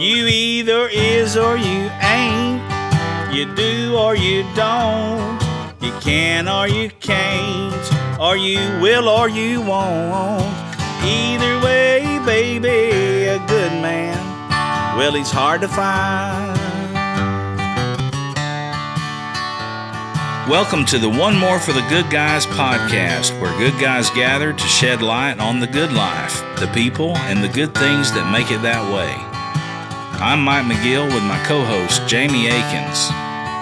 You either is or you ain't. You do or you don't. You can or you can't. Or you will or you won't. Either way, baby, a good man, well, he's hard to find. Welcome to the One More for the Good Guys podcast, where good guys gather to shed light on the good life, the people, and the good things that make it that way. I'm Mike McGill with my co-host, Jamie Akins.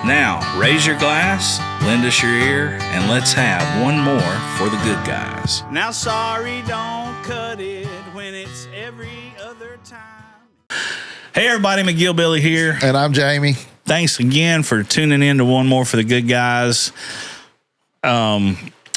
Now, raise your glass, lend us your ear, and let's have one more for the good guys. Now, sorry, don't cut it when it's every other time. Hey, everybody, McGill Billy here. And I'm Jamie. Thanks again for tuning in to One More for the Good Guys.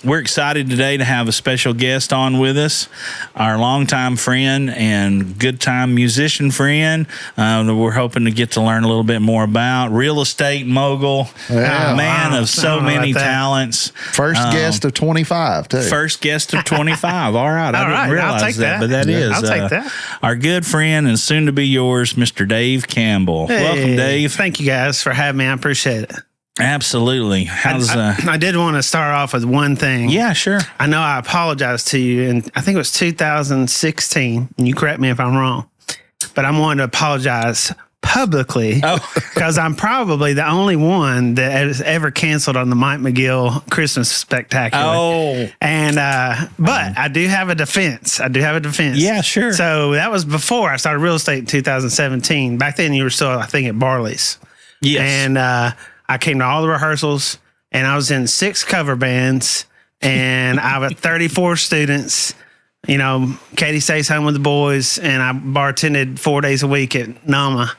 We're excited today to have a special guest on with us, our longtime friend and good time musician friend that we're hoping to get to learn a little bit more about. Real estate mogul, man of so many talents. First guest of 25, too. First guest of 25. All right. I didn't realize that, but that is. I'll take that. Our good friend and soon to be yours, Mr. Dave Campbell. Hey, welcome, Dave. Thank you guys for having me. I appreciate it. Absolutely. I did want to start off with one thing. Yeah, sure. I know I apologized to you, and I think it was 2016, and you correct me if I'm wrong, but I'm wanting to apologize publicly because I'm probably the only one that has ever canceled on the Mike McGill Christmas Spectacular. Oh. And, but I do have a defense. Yeah, sure. So that was before I started real estate in 2017. Back then you were still, I think, at Barley's. Yes. And, I came to all the rehearsals, and I was in 6 cover bands, and I have 34 students. You know, Katie stays home with the boys, and I bartended 4 days a week at Nama.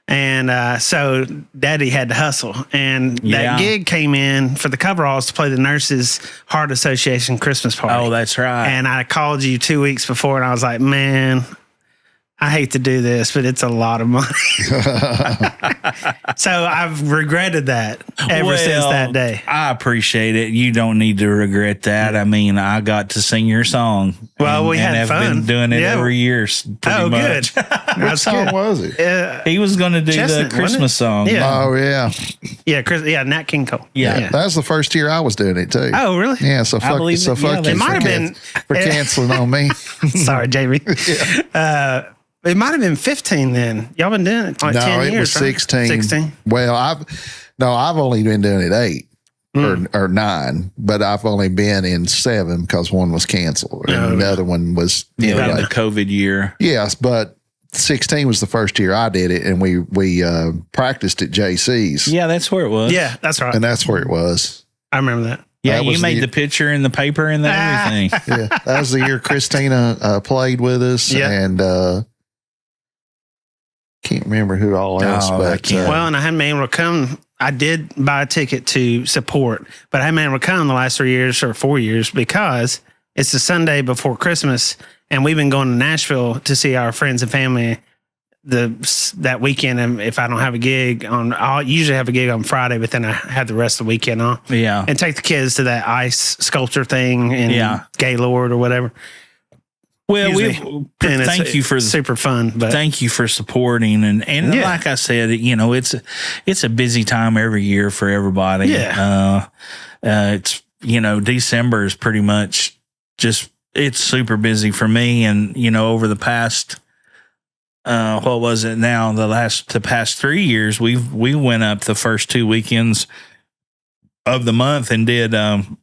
And so Daddy had to hustle. And that gig came in for the coveralls to play the Nurses Heart Association Christmas party. Oh, that's right. And I called you 2 weeks before, and I was like, man, I hate to do this, but it's a lot of money. So I've regretted that ever since that day. I appreciate it. You don't need to regret that. I mean, I got to sing your song. Well, we had fun. I've been doing it every year. Oh, much. Good. What song was it? He was going to do Chestnut, the Christmas song. Yeah. Oh, yeah. Yeah, Nat King Cole. Yeah. That was the first year I was doing it, too. Oh, really? Yeah, so fuck you it might have been for canceling on me. Sorry, Jamie. It might have been 15 then. Y'all been doing it like 10 years. No, it was 16. Right? 16? Well, I've only been doing it 8 or 9, but I've only been in 7 because one was canceled. And another one was the COVID year. Yes, but 16 was the first year I did it, and we practiced at JC's. Yeah, that's where it was. Yeah, that's right. And that's where it was. I remember that. Yeah, you made the picture in the paper and everything. Yeah, that was the year Christina played with us, and can't remember who all else. But well, and I hadn't been able to come. I did buy a ticket to support, but I haven't been able to come the last 3 years or 4 years because it's the Sunday before Christmas, and we've been going to Nashville to see our friends and family that weekend. And if I don't have a gig I'll usually have a gig on Friday, but then I have the rest of the weekend off. Yeah, and take the kids to that ice sculpture thing in Gaylord or whatever. Well, thank you for super fun. But thank you for supporting and like I said, you know, it's a busy time every year for everybody. Yeah, it's December is pretty much it's super busy for me, and over the past what was it now the past 3 years we went up the first 2 weekends of the month and did and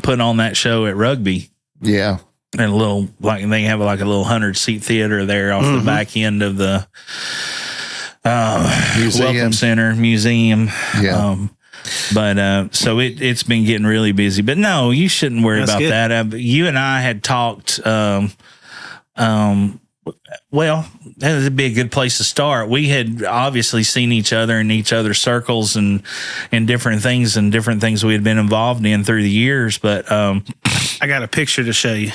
put on that show at Rugby. Yeah. And a little, like they have like a little 100-seat theater there off the back end of the Welcome Center Museum. Yeah. So it's been getting really busy. But no, you shouldn't worry about that. You and I had talked. Well, that would be a good place to start. We had obviously seen each other in each other's circles and different things we had been involved in through the years. But I got a picture to show you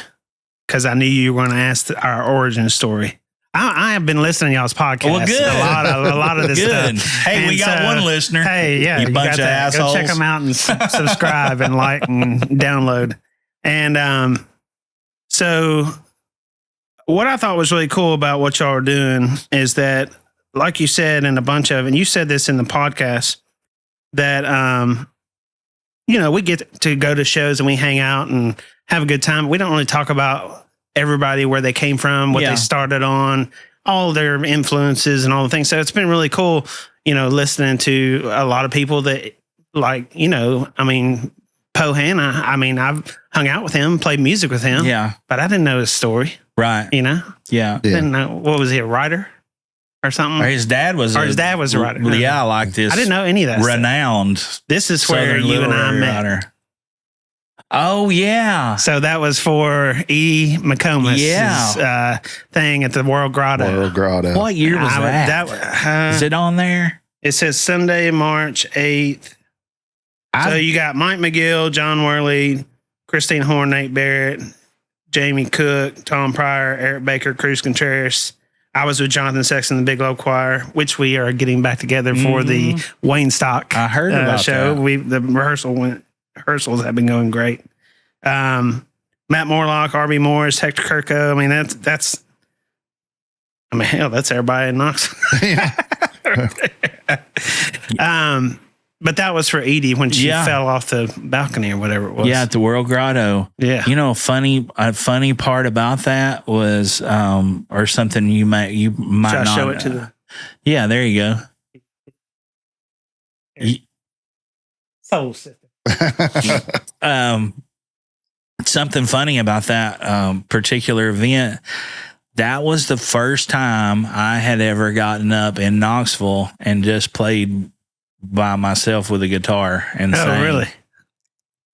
because I knew you were going to ask our origin story. I have been listening to y'all's podcast. Well, good. A lot of this stuff. Hey, and we got one listener. Hey, yeah, you bunch of assholes. Go check them out and subscribe and like and download. And so what I thought was really cool about what y'all are doing is that, like you said, and you said this in the podcast, that, we get to go to shows and we hang out and have a good time. We don't really talk about everybody, where they came from, what they started on, all their influences and all the things. So it's been really cool, listening to a lot of people that Poe Hanna, I've hung out with him, played music with him. Yeah. But I didn't know his story. Right. Yeah. Didn't know, what was he, a writer or something? Or his dad was a writer. Yeah, like this. I didn't know any of that renowned. This is where you and I met. Writer. Oh, yeah. So that was for E. McComas' thing at the World Grotto. What year was that? Is it on there? It says Sunday, March 8th. So you got Mike McGill, John Worley, Christine Horn, Nate Barrett, Jamie Cook, Tom Pryor, Eric Baker, Cruz Contreras. I was with Jonathan Sexton, the Big Low Choir, which we are getting back together for the Wayne Stock I heard about show. That. The rehearsals have been going great. Matt Morlock, R.B. Morris, Hector Kirko. That's everybody in Knoxville. But that was for Edie when she fell off the balcony or whatever it was. Yeah, at the World Grotto. Yeah. A funny part about that was, or something you might not show it to the. Yeah, there you go. Soul sister. Something funny about that particular event. That was the first time I had ever gotten up in Knoxville and just played by myself with a guitar and sang. Really?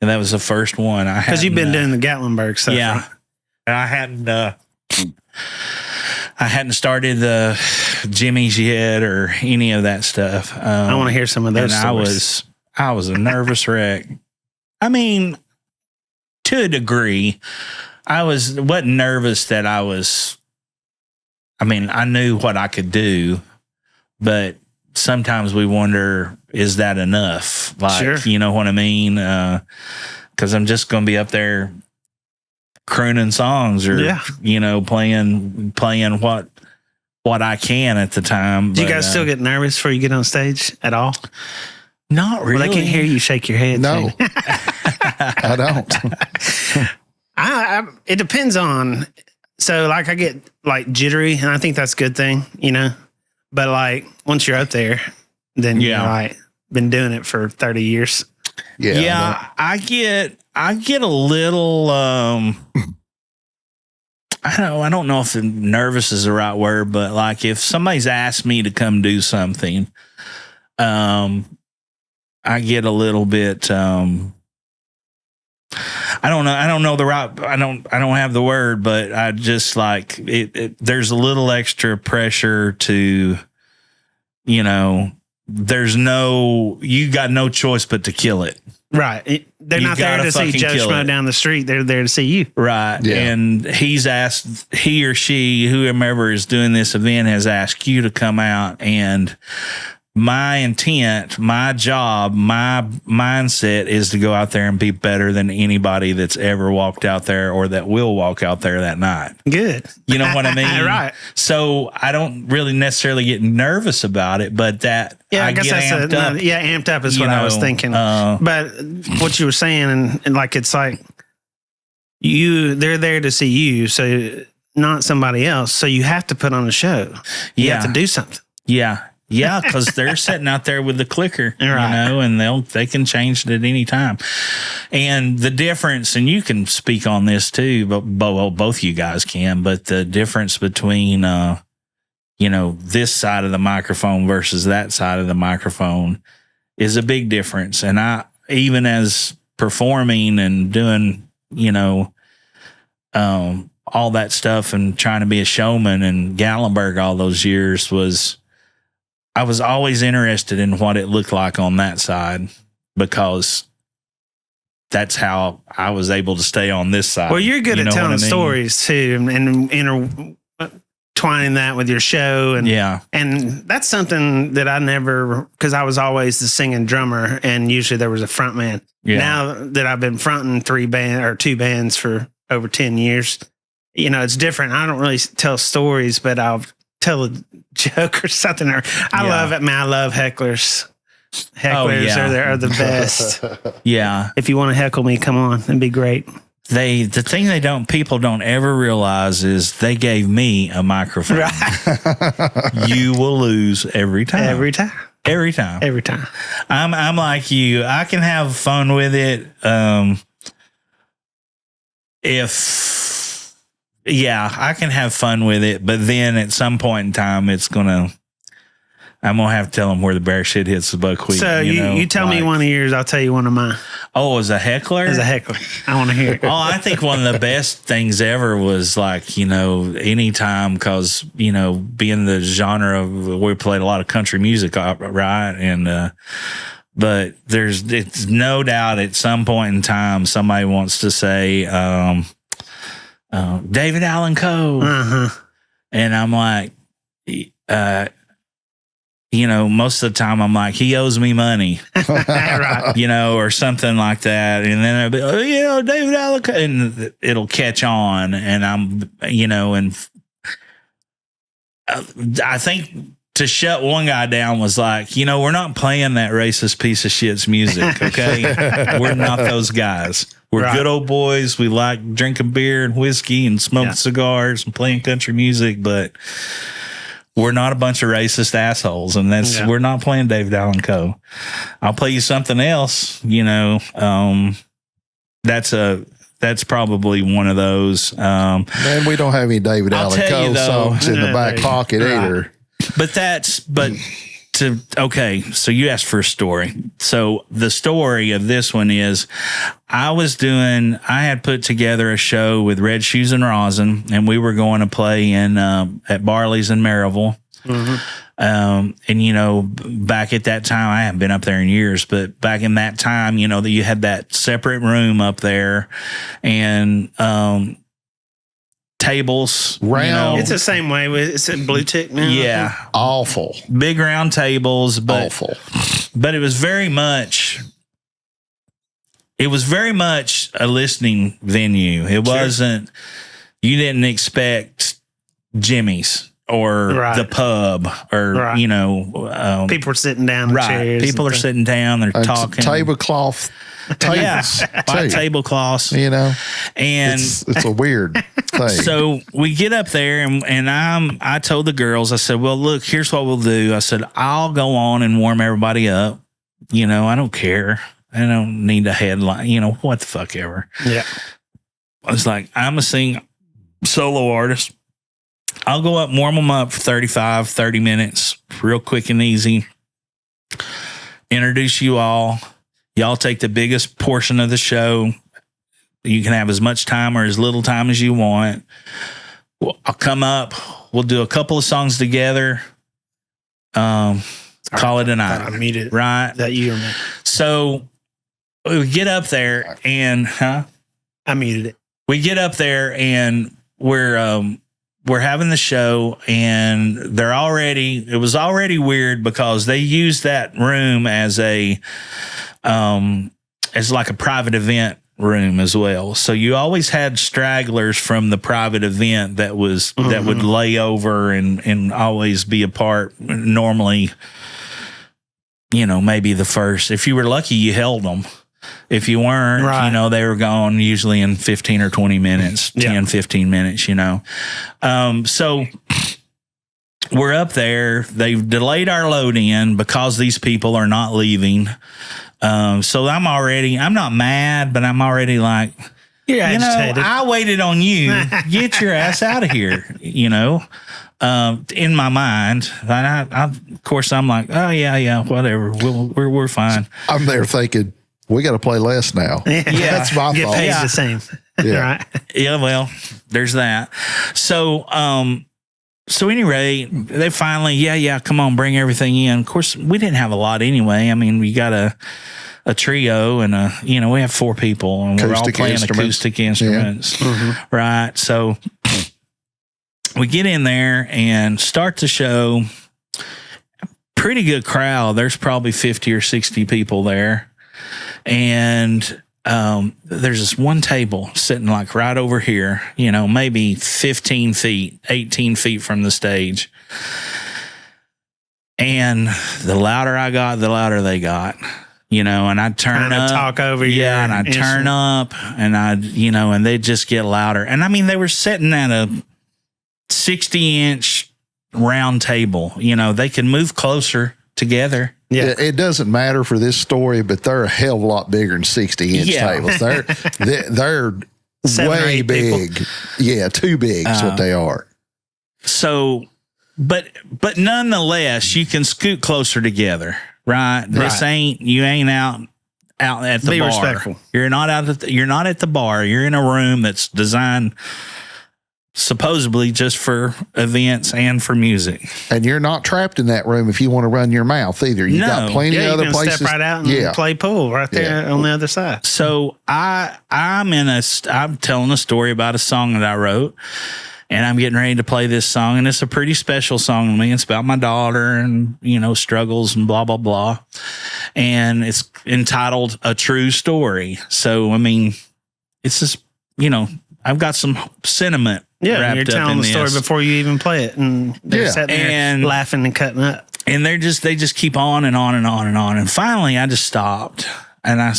And that was the first one I had. Because you've been doing the Gatlinburg stuff. Yeah. Right? And I hadn't started the Jimmy's yet or any of that stuff. I want to hear some of those stories. I was a nervous wreck. To a degree, I wasn't nervous that I was. I knew what I could do, but sometimes we wonder, is that enough? Sure. You know what I mean? Because I'm just going to be up there crooning songs or, playing what I can at the time. Do you guys still get nervous before you get on stage at all? Not really. Well, they can hear you shake your head. No, I don't. It depends on. So I get jittery, and I think that's a good thing, But once you're up there, then you're been doing it for 30 years. Yeah. I get a little. I don't know if nervous is the right word, but if somebody's asked me to come do something, I get a little bit. I don't know the right. I don't have the word, but I just there's a little extra pressure to, you got no choice but to kill it. Right. They're not there to see Joe Schmo down the street. They're there to see you. Right. Yeah. And he or she, whomever is doing this event, has asked you to come out, and my intent, my job, my mindset is to go out there and be better than anybody that's ever walked out there or that will walk out there that night. Good. You know what I mean? Right. So I don't really necessarily get nervous about it, but I guess that's amped up. Amped up is what I was thinking. But what you were saying, and it's they're there to see you, so not somebody else. So you have to put on a show. You have to do something. Yeah. Yeah, because they're sitting out there with the clicker, and they can change it at any time. And the difference, and you can speak on this too, but both you guys can, but the difference between, this side of the microphone versus that side of the microphone is a big difference. And I, even as performing and doing, all that stuff and trying to be a showman in Gatlinburg all those years I was always interested in what it looked like on that side, because that's how I was able to stay on this side. Well, you're good at telling stories too, and intertwining that with your show. And that's something that I never, because I was always the singing drummer, and usually there was a front man. Yeah. Now that I've been fronting two bands for over 10 years, it's different. I don't really tell stories, but I'll tell a joke or something. I love it, man. I love hecklers. Hecklers are the best. Yeah. If you want to heckle me, come on. It'd be great. The thing people don't ever realize is they gave me a microphone. Right. You will lose every time. Every time. I'm like you. I can have fun with it. I can have fun with it, but then at some point in time, I'm going to have to tell them where the bear shit hits the buckwheat. So you tell me one of yours, I'll tell you one of mine. Oh, as a heckler? As a heckler. I want to hear it. Oh, I think one of the best things ever was anytime, because, being the genre of, we played a lot of country music, right? And, but it's no doubt at some point in time, somebody wants to say, David Allen Coe. Uh-huh. And I'm like, most of the time I'm like, he owes me money, right. or something like that. And then I'll be, David Allen, and it'll catch on. And I'm, and I think to shut one guy down was like, we're not playing that racist piece of shit's music. Okay. We're not those guys. We're good old boys. We like drinking beer and whiskey and smoking cigars and playing country music, but we're not a bunch of racist assholes, and we're not playing David Allen Coe. I'll play you something else. That's probably one of those. Man, we don't have any David Allen Coe songs in the back pocket either. So you asked for a story. So the story of this one is, I had put together a show with Red Shoes and Rosin, and we were going to play at Barley's in Maryville. Mm-hmm. And, back at that time, I haven't been up there in years, but back in that time, that you had that separate room up there, and, tables round. It's the same way. It's a blue tick now. Yeah. Awful. Big round tables, but awful. But it was very much a listening venue. It wasn't, you didn't expect Jimmy's or the pub or, people are sitting down in chairs. People are sitting down, they're talking. Tablecloth. Tables, tablecloths, and it's a weird thing. So we get up there, and I told the girls, I said, well, look, here's what we'll do. I said, I'll go on and warm everybody up. I don't care. I don't need a headline, what the fuck ever. Yeah. I was like, I'm a solo artist. I'll go up and warm them up for 30 minutes, real quick and easy. Introduce you all. Y'all take the biggest portion of the show. You can have as much time or as little time as you want. I'll come up. We'll do a couple of songs together. Call it a night. I meet it. Right? That year, man. So we get up there and, I muted it. We get up there and we're having the show, and it was already weird because they used that room as like a private event room as well. So you always had stragglers from the private event that would lay over and always be a part. Normally, maybe the first, if you were lucky, you held them. If you weren't, they were gone usually in 15 or 20 minutes, 10, 15 minutes, So we're up there. They've delayed our load in because these people are not leaving. So I'm not mad, but I'm already like, you're agitated. I waited on you. Get your ass out of here, in my mind. And of course, I'm like, oh yeah, whatever. We're fine. I'm there thinking, we got to play less now. Yeah. That's my Get fault. paid the same. Yeah. Right. Yeah, well, there's that. So, anyway, they finally, come on, bring everything in. Of course, we didn't have a lot anyway. I mean, we got a trio and we have 4 people and we're all playing acoustic instruments. Yeah. Right. So we get in there and start the show. Pretty good crowd. There's probably 50 or 60 people there. And there's this one table sitting like right over here, you know, maybe 15 feet, 18 feet from the stage. And the louder I got, the louder they got, you know, and I'd turn up, talk over you. Yeah. And I'd turn up and and they'd just get louder. And I mean, they were sitting at a 60-inch round table, you know, they could move closer together. Yeah. It doesn't matter for this story, but they're a hell of a lot bigger than 60-inch tables. They're way big. People. Yeah, too big is what they are. So, but nonetheless, you can scoot closer together, right? This you ain't out at the bar. Be respectful. You're not at the bar. You're in a room that's designed supposedly just for events and for music. And you're not trapped in that room if you want to run your mouth either. You got plenty of other places. Step right out and play pool right there on the other side. So I'm telling a story about a song that I wrote, and I'm getting ready to play this song, and it's a pretty special song to me. It's about my daughter and, you know, struggles and blah, blah, blah. And it's entitled A True Story. So, I mean, it's just, you know, I've got some sentiment. Yeah, you're telling the story before you even play it, and they're sitting there laughing and cutting up. And they just keep on and on and on and on. And finally, I just stopped, and I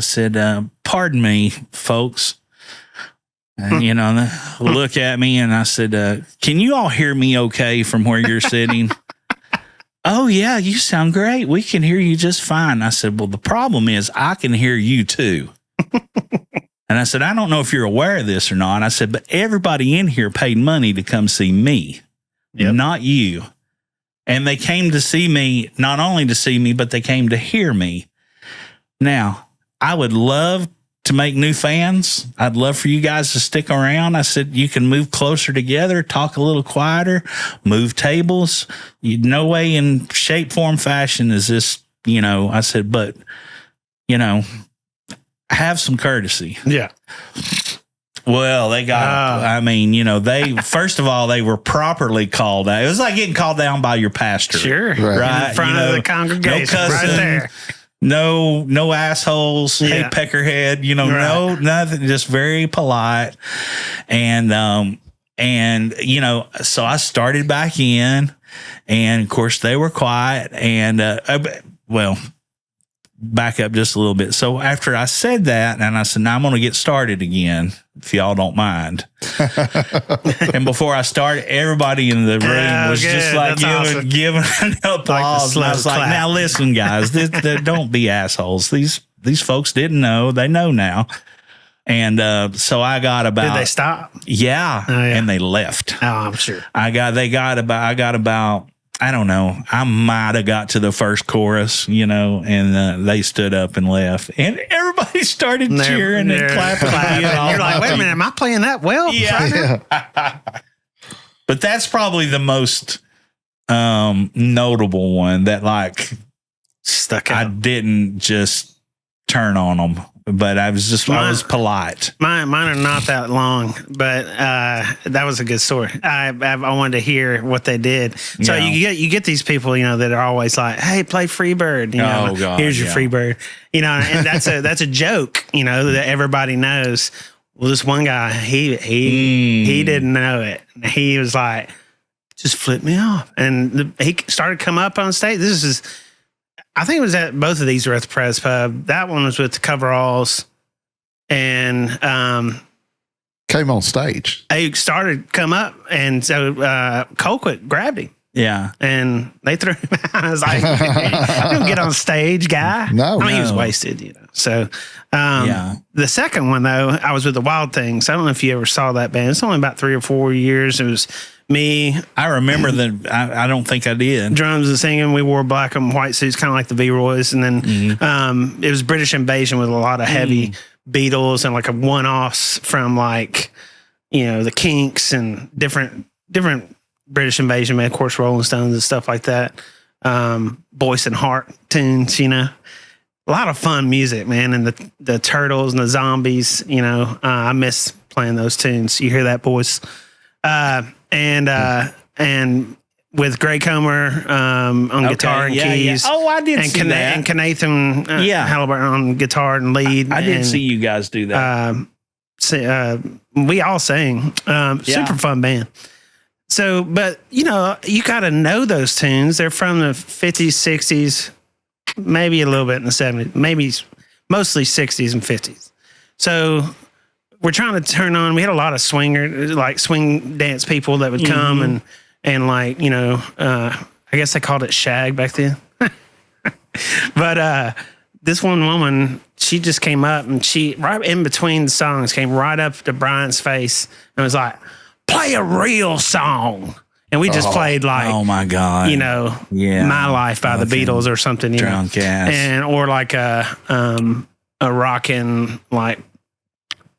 said, "Pardon me, folks." And, you know, they look at me, and I said, "Can you all hear me okay from where you're sitting?" "Oh yeah, you sound great. We can hear you just fine." I said, "Well, the problem is I can hear you too." And I said, "I don't know if you're aware of this or not." I said, "But everybody in here paid money to come see me, not you. And they came to see me, not only to see me, but they came to hear me. Now, I would love to make new fans. I'd love for you guys to stick around." I said, "You can move closer together, talk a little quieter, move tables. No way in shape, form, fashion is this, you know." I said, "But, you know, have some courtesy." Yeah. Well, they got, I mean, you know, first of all, they were properly called out. It was like getting called down by your pastor. Sure. Right. In front of the congregation. No cussing, right there. No assholes. Yeah. Hey, peckerhead, you know, no, nothing, just very polite. And, you know, so I started back in, and of course they were quiet, and, back up just a little bit. So after I said that, and I said, "Now I'm going to get started again, if y'all don't mind." And before I started, everybody in the room was just like giving an applause. Like, and I was like, "Now listen, guys, don't be assholes. These folks didn't know. They know now." And so I got about. Did they stop? Yeah, and they left. Oh, I'm sure. I got about. I don't know. I might have got to the first chorus, you know, and they stood up and left, and everybody started cheering and clapping. You're like, "Wait a minute, am I playing that well?" Yeah. But that's probably the most notable one that, like, stuck out. I didn't just turn on them, but I was polite. Mine are not that long, but that was a good story. I wanted to hear what they did. So you get these people, you know, that are always like, "Hey, play Freebird. You know, here's your Freebird." You know, and that's a joke, you know, that everybody knows. Well, this one guy, he didn't know it. He was like, "Just flip me off," and he started to come up on stage. I think it was at both of these were at the Press Pub. That one was with the Coveralls, and came on stage. He started to come up, and so Colquitt grabbed him. Yeah, and they threw him out. I was like, "Don't get on stage, guy." No, he was wasted, you know. So the second one though, I was with the Wild Things. I don't know if you ever saw that band. It's only about 3 or 4 years. It was me. I remember that. I don't think I did. Drums and singing. We wore black and white suits, kind of like the V-Roys. And then it was British Invasion with a lot of heavy Beatles and like a one-offs from, like, you know, the Kinks and different British Invasion, man, of course, Rolling Stones and stuff like that. Boyce and Hart tunes, you know. A lot of fun music, man. And the Turtles and the Zombies, you know. I miss playing those tunes. You hear that, boys? And with Gray Comer on guitar and keys. Yeah. Oh, I did see that. And Nathan Halliburton on guitar and lead. I did see you guys do that. We all sang. Super fun band. So, but, you got to know those tunes. They're from the 50s, 60s, maybe a little bit in the 70s, maybe mostly 60s and 50s. So we're trying to turn on. We had a lot of swing dance people that would come and like, I guess they called it shag back then. But this one woman, she just came up and she, right in between the songs, came right up to Brian's face and was like, play a real song. And we just played like, oh my God, My Life by the Beatles or something, drunk ass, or like a rockin' like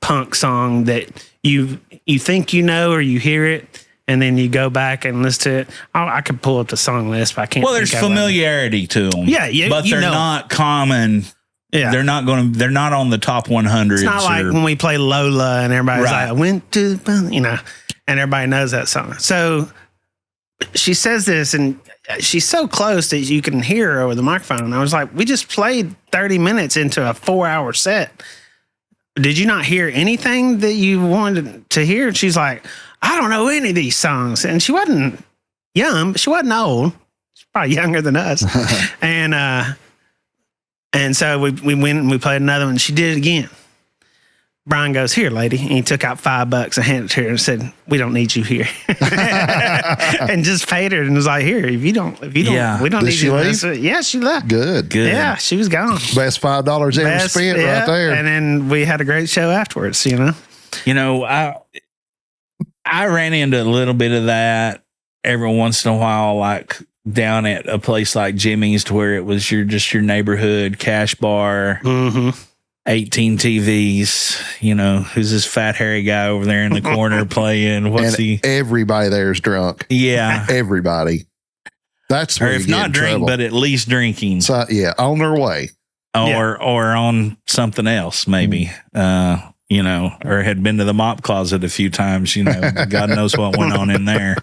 punk song that you think or you hear it, and then you go back and listen to it. I could pull up the song list, but I can't. Well, there's familiarity to them. Yeah, but they're not common. Yeah, they're not on the top 100. It's not like when we play Lola and everybody's like, I went to, and everybody knows that song. So she says this, and she's so close that you can hear her over the microphone. And I was like, we just played 30 minutes into a 4-hour set. Did you not hear anything that you wanted to hear? And she's like, I don't know any of these songs. And she wasn't young, but she wasn't old. She's probably younger than us. And so we went and we played another one. She did it again. Brian goes, here, lady. And he took out $5 and handed it to her and said, we don't need you here. And just paid her and was like, here, if you don't, we don't need you. Yeah, she left. Good. Yeah, she was gone. Best $5 ever spent right there. And then we had a great show afterwards, I ran into a little bit of that every once in a while, like down at a place like Jimmy's, to where it was your neighborhood cash bar. 18 TVs, who's this fat hairy guy over there in the corner playing? Everybody there's drunk. Yeah. Everybody. That's where, or if not drink, but at least drinking. So, on their way. Or on something else, maybe. Or had been to the mop closet a few times, God knows what went on in there.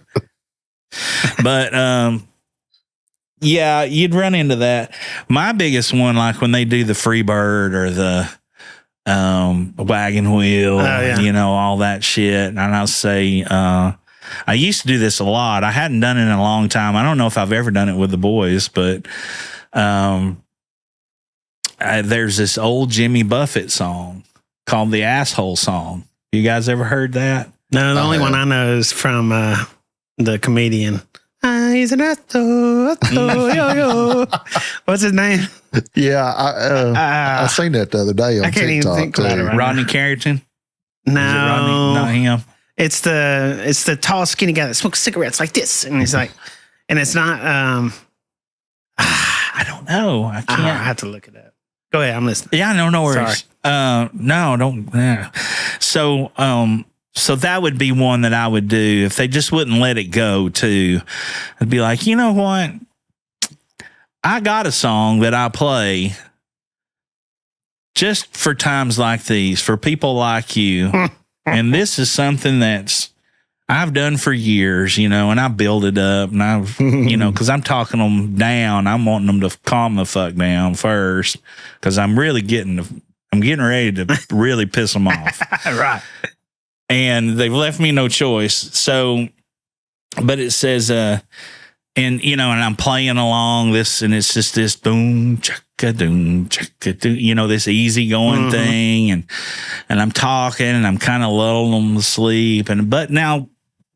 But yeah, you'd run into that. My biggest one, like when they do the free bird or the wagon wheel, all that shit. And I'll say, I used to do this a lot. I hadn't done it in a long time. I don't know if I've ever done it with the boys, but there's this old Jimmy Buffett song called the Asshole Song. You guys ever heard that? No, the only one I know is from the comedian. He's an asshole, yo. What's his name? Yeah, I seen that the other day on I can't TikTok even think about it right Rodney now. Carrington? No, not him. It's the tall, skinny guy that smokes cigarettes like this, and he's like, and it's not. I don't know. I can't. I have to look it up. Go ahead, I'm listening. Yeah, no worries. No, don't. Yeah. So that would be one that I would do if they just wouldn't let it go too. I'd be like, you know what? I got a song that I play just for times like these, for people like you. And this is something I've done for years, and I build it up, and I've, because I'm talking them down. I'm wanting them to calm the fuck down first, because I'm getting ready to really piss them off. Right. And they've left me no choice. So, but it says, and I'm playing along this, and it's just this boom, chaka doom, this easy going thing. And I'm talking, and I'm kind of lulling them to sleep.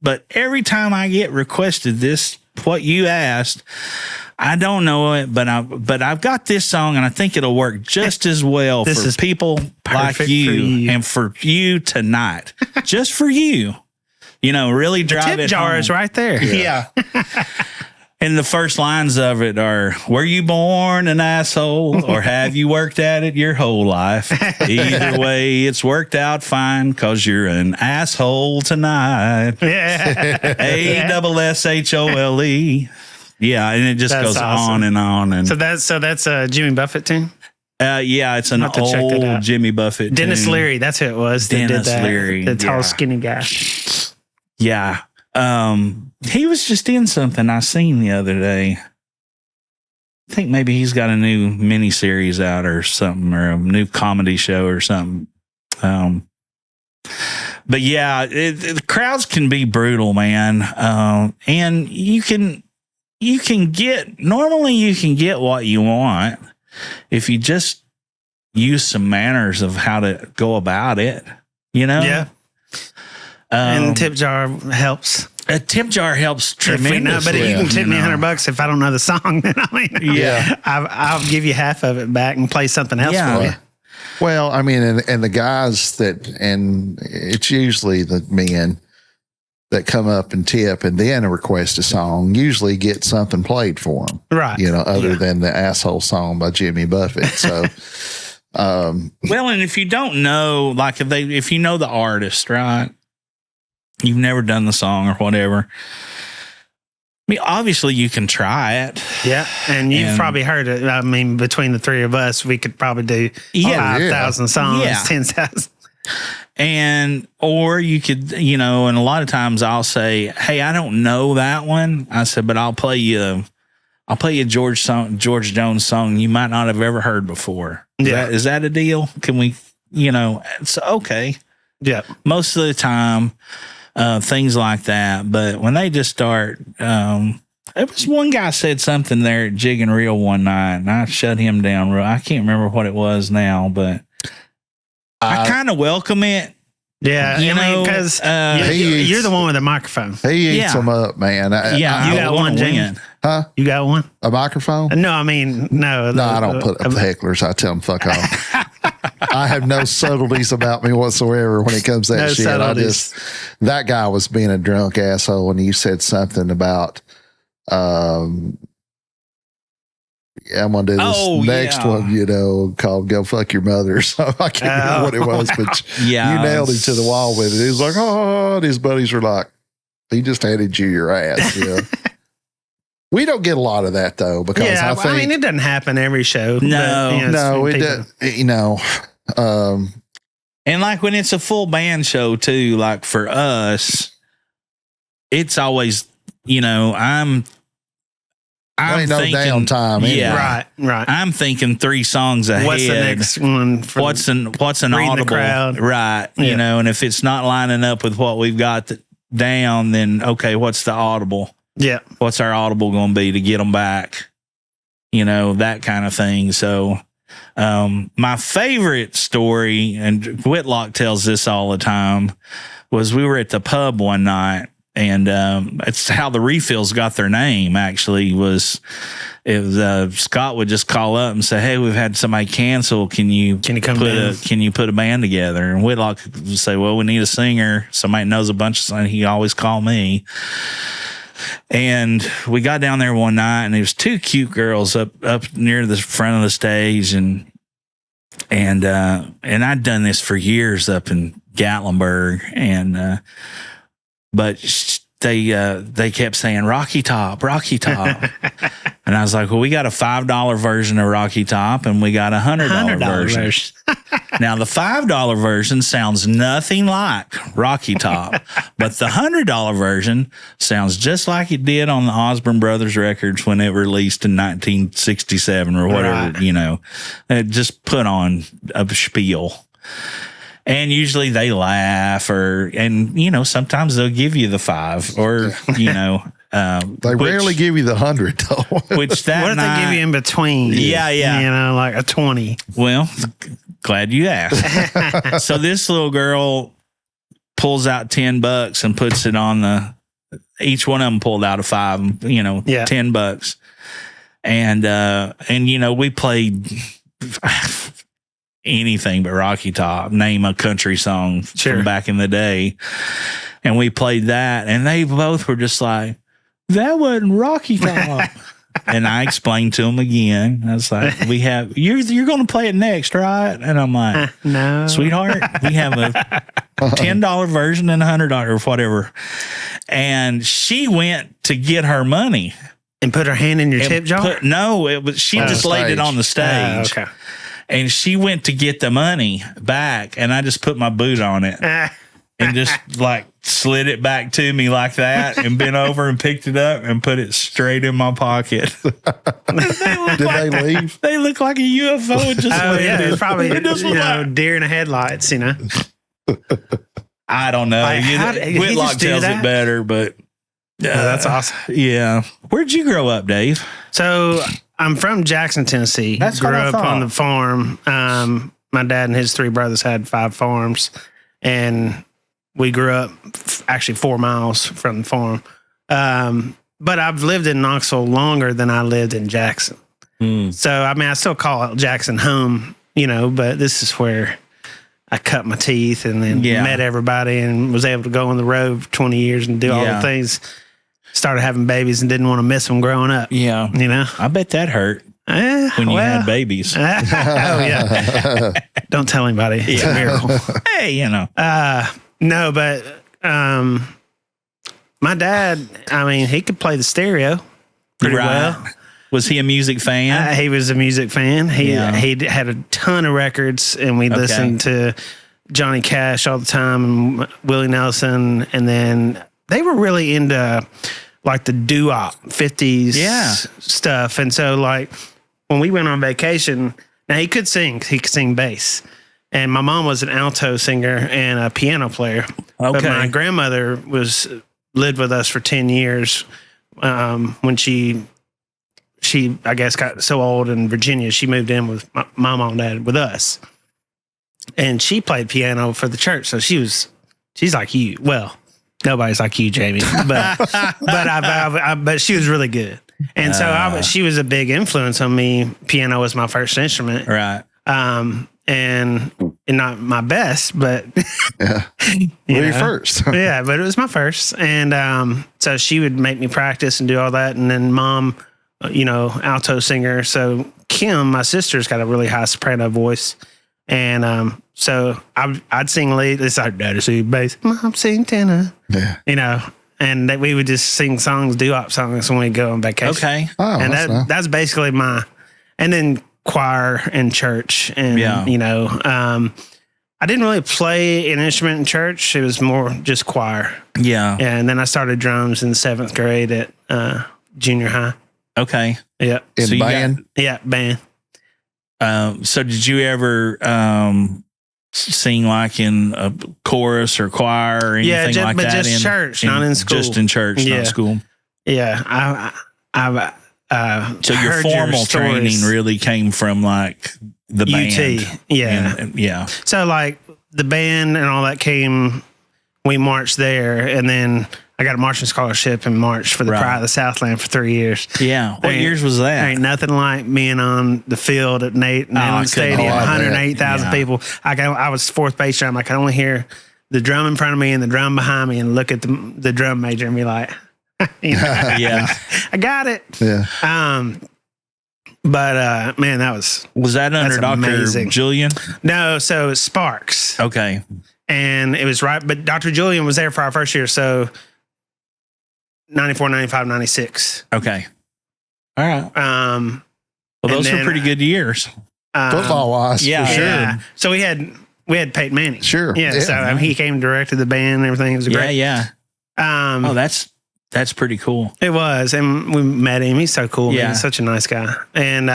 But every time I get requested what you asked, I don't know it, but I've got this song, and I think it'll work just as well for people like you and for you tonight. Just for you. Really drive it. Tip jar is right there. Yeah. And the first lines of it are, were you born an asshole, or have you worked at it your whole life? Either way, it's worked out fine, because you're an asshole tonight. Yeah. ASSHOLE. Yeah, and it just goes awesome. On and on. And so that's a Jimmy Buffett tune? Yeah, it's an old Jimmy Buffett Dennis tune. Leary, that's who it was. Dennis Leary. The tall, skinny guy. Yeah. He was just in something I seen the other day. I think maybe he's got a new mini series out or something, or a new comedy show or something. But yeah, the crowds can be brutal, man. And you can get what you want if you just use some manners of how to go about it, you know? Yeah. And tip jar helps. A tip jar helps tremendously. But you can tip me $100 if I don't know the song. Then I'll give you half of it back and play something else for you. Well, I mean, and the guys and it's usually the men that come up and tip and then request a song usually get something played for them. Right. You know, other than the asshole song by Jimmy Buffett. So, well, and if you don't know, like if you know the artist, right? You've never done the song or whatever. I mean, obviously you can try it. Yeah. And you've probably heard it. I mean, between the three of us, we could probably do 5,000 songs, 10,000. Or you could, you know, and a lot of times I'll say, hey, I don't know that one. I said, but I'll play you a George Jones song you might not have ever heard before. Is that a deal? Can we, you know, it's okay. Yeah. Most of the time, things like that. But when they just start, there was one guy said something there at Jig and Reel one night, and I shut him down. I can't remember what it was now, but I kind of welcome it. Yeah, you know, because you're the one with the microphone. He eats them up, man. You got one, Jamie? Huh? You got one? A microphone? No, I mean, no. No, I don't put up hecklers. I tell them, fuck off. I have no subtleties about me whatsoever when it comes to that shit. Subtleties. That guy was being a drunk asshole, and you said something about, I'm going to do this next one, you know, called Go Fuck Your Mother. So I can't remember what it was, but you nailed him to the wall with it. He was like, oh, and his buddies were like, he just handed you your ass, you know. We don't get a lot of that though, because I mean, it doesn't happen every show. No, but, it doesn't. You know, and like when it's a full band show too, like for us, it's always, you know, I'm ain't no thinking, downtime. Yeah, right. I'm thinking 3 songs ahead. What's the next one? What's an audible? Crowd. Right. Yeah. You know, and if it's not lining up with what we've got down, then okay, what's the audible? Yeah. What's our audible going to be to get them back? You know, that kind of thing. So, my favorite story, and Whitlock tells this all the time, was we were at the pub one night, and it's how the refills got their name. Actually, was Scott would just call up and say, "Hey, we've had somebody cancel. Can you come down? Can you put a band together?" And Whitlock would say, "Well, we need a singer. Somebody knows a bunch of songs." He always called me. And we got down there one night, and there was 2 cute girls up near the front of the stage, and I'd done this for years up in Gatlinburg, and but they kept saying Rocky Top, and I was like, well, we got a $5 version of Rocky Top, and we got a $100 version. Now the $5 version sounds nothing like Rocky Top, but the $100 version sounds just like it did on the Osborne Brothers records when it released in 1967 or whatever. Right. You know, it just put on a spiel. And usually they laugh, and you know, sometimes they'll give you the 5, or you know, they rarely give you the 100 though. Which that what if they give you in between? Yeah, you know, like a 20. Well, glad you asked. So this little girl pulls out $10 and puts it on each one of them pulled out a 5, you know, $10, and you know, we played anything but Rocky Top, name a country song from back in the day. And we played that, and they both were just like, that wasn't Rocky Top. And I explained to them again. I was like, you're going to play it next, right? And I'm like, no, sweetheart, we have a $10 version and $100 or whatever. And she went to get her money. And put her hand in your tip jar? She just laid it on the stage. Okay. And she went to get the money back, and I just put my boot on it. and just like slid it back to me like that and bent over and picked it up and put it straight in my pocket. Did they leave? They look like a UFO. Just it's probably deer in the headlights. I don't know. Whitlock tells it better, but that's awesome. Yeah. Where'd you grow up, Dave? So I'm from Jackson, Tennessee. That's grew what I up thought. on the farm. My dad and his 3 brothers had 5 farms, and we grew up actually 4 miles from the farm. But I've lived in Knoxville longer than I lived in Jackson. So, I mean, I still call Jackson home, but this is where I cut my teeth and then met everybody and was able to go on the road for 20 years and do all the things. Started having babies and didn't want to miss them growing up. Yeah. I bet that hurt when you had babies. Oh, yeah. Don't tell anybody. It's a miracle. Hey, No, but my dad, I mean, he could play the stereo pretty well. Was he a music fan? He was a music fan. He had a ton of records, and we listened to Johnny Cash all the time and Willie Nelson. And then they were really into like the doo-wop 50s stuff. And so like when we went on vacation, now he could sing bass. And my mom was an alto singer and a piano player. Okay. But my grandmother lived with us for 10 years when she I guess got so old in Virginia, she moved in with my mom and dad with us. And she played piano for the church. So she's like you. Well, nobody's like you, Jamie, but she was really good. And so she was a big influence on me. Piano was my first instrument. Right. And not my best, but your first. Yeah, but it was my first. And so she would make me practice and do all that. And then mom, alto singer. So Kim, my sister's got a really high soprano voice. And so I'd sing lead. It's like, Daddy sing bass, Mom sing tenor. Yeah. And we would just sing songs, doo-wop songs when we go on vacation. Okay. Oh, and that's basically and then choir in church. And, I didn't really play an instrument in church. It was more just choir. Yeah. And then I started drums in 7th grade at junior high. Okay. Yeah. In band? Band. So did you ever sing like in a chorus or choir or anything like that? Yeah, but just church, not in school. Just in church, not school. Yeah. So your formal training really came from like the band. UT. Yeah. Yeah. So like the band and all that came, we marched there, and then I got a marching scholarship and marched for the Pride of the Southland for 3 years. Yeah. What years was that? Ain't nothing like being on the field at Neyland Stadium, 108,000 people. I was 4th base drum. I could only hear the drum in front of me and the drum behind me and look at the drum major and be like, I got it. Yeah. But man, was that under Dr. Julian? No, so it was Sparks. Okay. And it was but Dr. Julian was there for our first year. So 94, 95, 96. Okay. All right. Well, those were pretty good years. Football wise. Yeah, for sure. Yeah. So we had Peyton Manning. Sure. Yeah. So he came and directed the band and everything. It was great. Yeah. That's pretty cool. It was. And we met him. He's so cool. Yeah. Man. He's such a nice guy. And,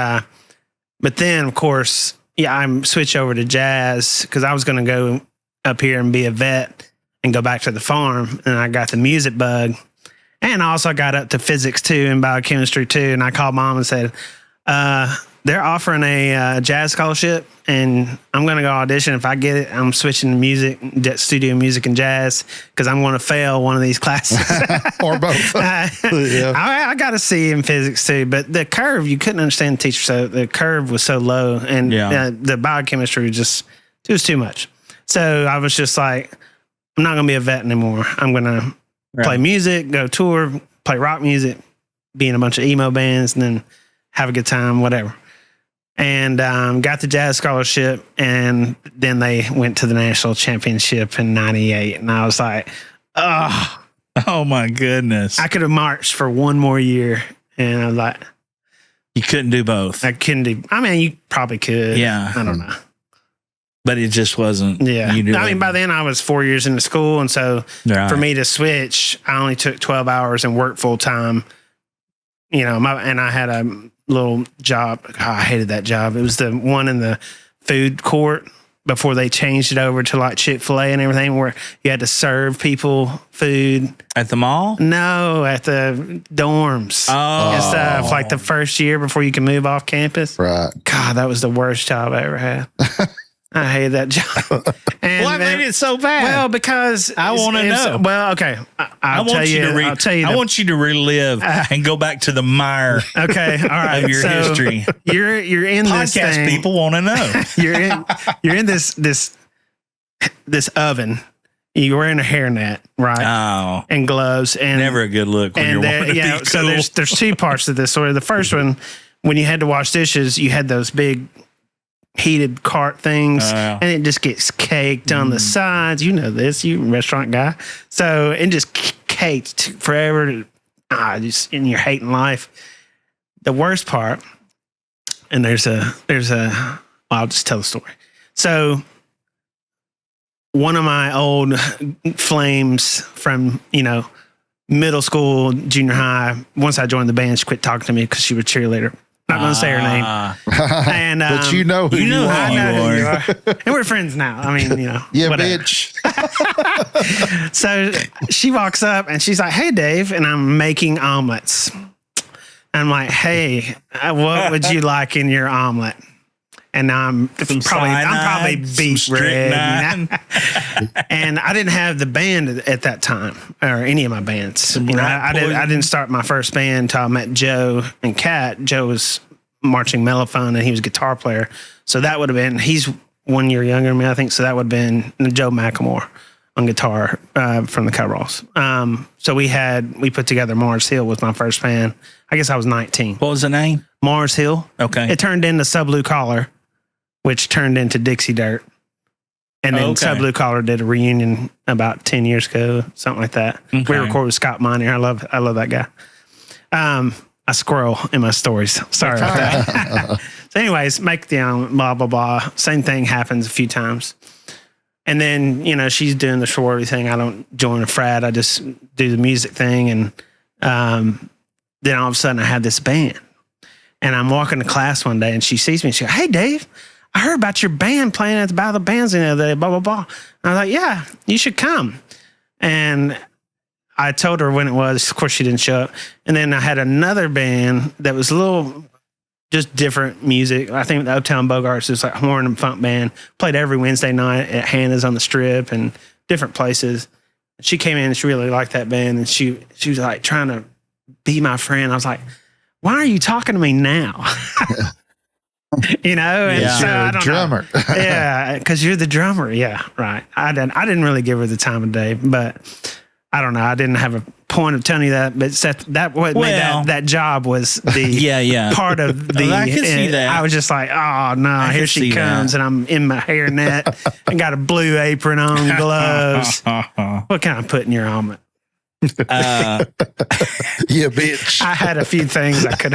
but then of course, I switched over to jazz because I was going to go up here and be a vet and go back to the farm. And I got the music bug. And I also got up to physics too and biochemistry too. And I called mom and said, they're offering a jazz scholarship and I'm going to go audition. If I get it, I'm switching to music, studio music and jazz because I'm going to fail one of these classes. Or both. I got a C in physics too, but the curve, you couldn't understand the teacher. So the curve was so low and the biochemistry it was too much. So I was just like, I'm not going to be a vet anymore. I'm going to play music, go tour, play rock music, be in a bunch of emo bands, and then have a good time, whatever. And got the jazz scholarship, and then they went to the national championship in 98. And I was like, oh my goodness. I could have marched for one more year. And I was like, you couldn't do both. I couldn't do, I mean, you probably could. Yeah. I don't know. But it just wasn't. Yeah. I mean, by then I was 4 years into school. And so for me to switch, I only took 12 hours and worked full time. And I had a little job. Oh, I hated that job. It was the one in the food court before they changed it over to like Chick-fil-A and everything, where you had to serve people food. At the mall? No, at the dorms and stuff, like the first year before you can move off campus. Right. God, that was the worst job I ever had. I hated that job. And what made it so bad? Well, because I want to know. Well, okay, I'll tell you. I want you to relive and go back to the mire. Okay, all right. Of your history. You're in podcast this thing. People want to know. You're in this oven. You're wearing a hairnet, right? Oh, and gloves, and never a good look when you're wanting to be cool. So there's two parts to this story. The first one, when you had to wash dishes, you had those big heated cart things, and it just gets caked on the sides. You know this, you restaurant guy. So it just caked forever. Just and you're hating life. The worst part, and there's a. Well, I'll just tell the story. So one of my old flames from middle school, junior high. Once I joined the band, she quit talking to me because she was a cheerleader. Not going to say her name. And, but you know who you are. I know who you are. And we're friends now. I mean, yeah, whatever. bitch. So she walks up and she's like, "Hey, Dave," and I'm making omelets. I'm like, "Hey, what would you like in your omelet?" And I'm probably beet red. And I didn't have the band at that time, or any of my bands. I didn't start my first band until I met Joe and Kat. Joe was marching mellophone and he was a guitar player. So that would have been, he's 1 year younger than me, I think. So that would have been Joe McElmore on guitar from the Coveralls. So we put together Mars Hill was my first band. I guess I was 19. What was the name? Mars Hill. Okay. It turned into Sub Blue Collar, which turned into Dixie Dirt. And then Sub Blue Collar did a reunion about 10 years ago, something like that. Okay. We recorded with Scott Monier. I love that guy. I squirrel in my stories. Sorry about that. So anyways, make the blah, blah, blah. Same thing happens a few times. And then, she's doing the sorority thing. I don't join a frat. I just do the music thing. And then all of a sudden I have this band. And I'm walking to class one day and she sees me and she goes, "Hey, Dave, I heard about your band playing at the Battle of the Bands the other day, blah, blah, blah." And I was like, "Yeah, you should come." And I told her when it was. Of course, she didn't show up. And then I had another band that was a little just different music. I think the Uptown Bogarts was like horn and funk band. Played every Wednesday night at Hannah's on the Strip and different places. She came in and she really liked that band. And she was like trying to be my friend. I was like, "Why are you talking to me now?" And so I don't drummer. know. Yeah, because you're the drummer. Yeah, right. I didn't really give her the time of day, but I don't know. I didn't have a point of telling you that, but made that job was the part of the. I can see that. I was just like, "Oh no, here she comes," and I'm in my hairnet and got a blue apron on, gloves. What can I put in your omelet? Yeah, bitch. I had a few things I could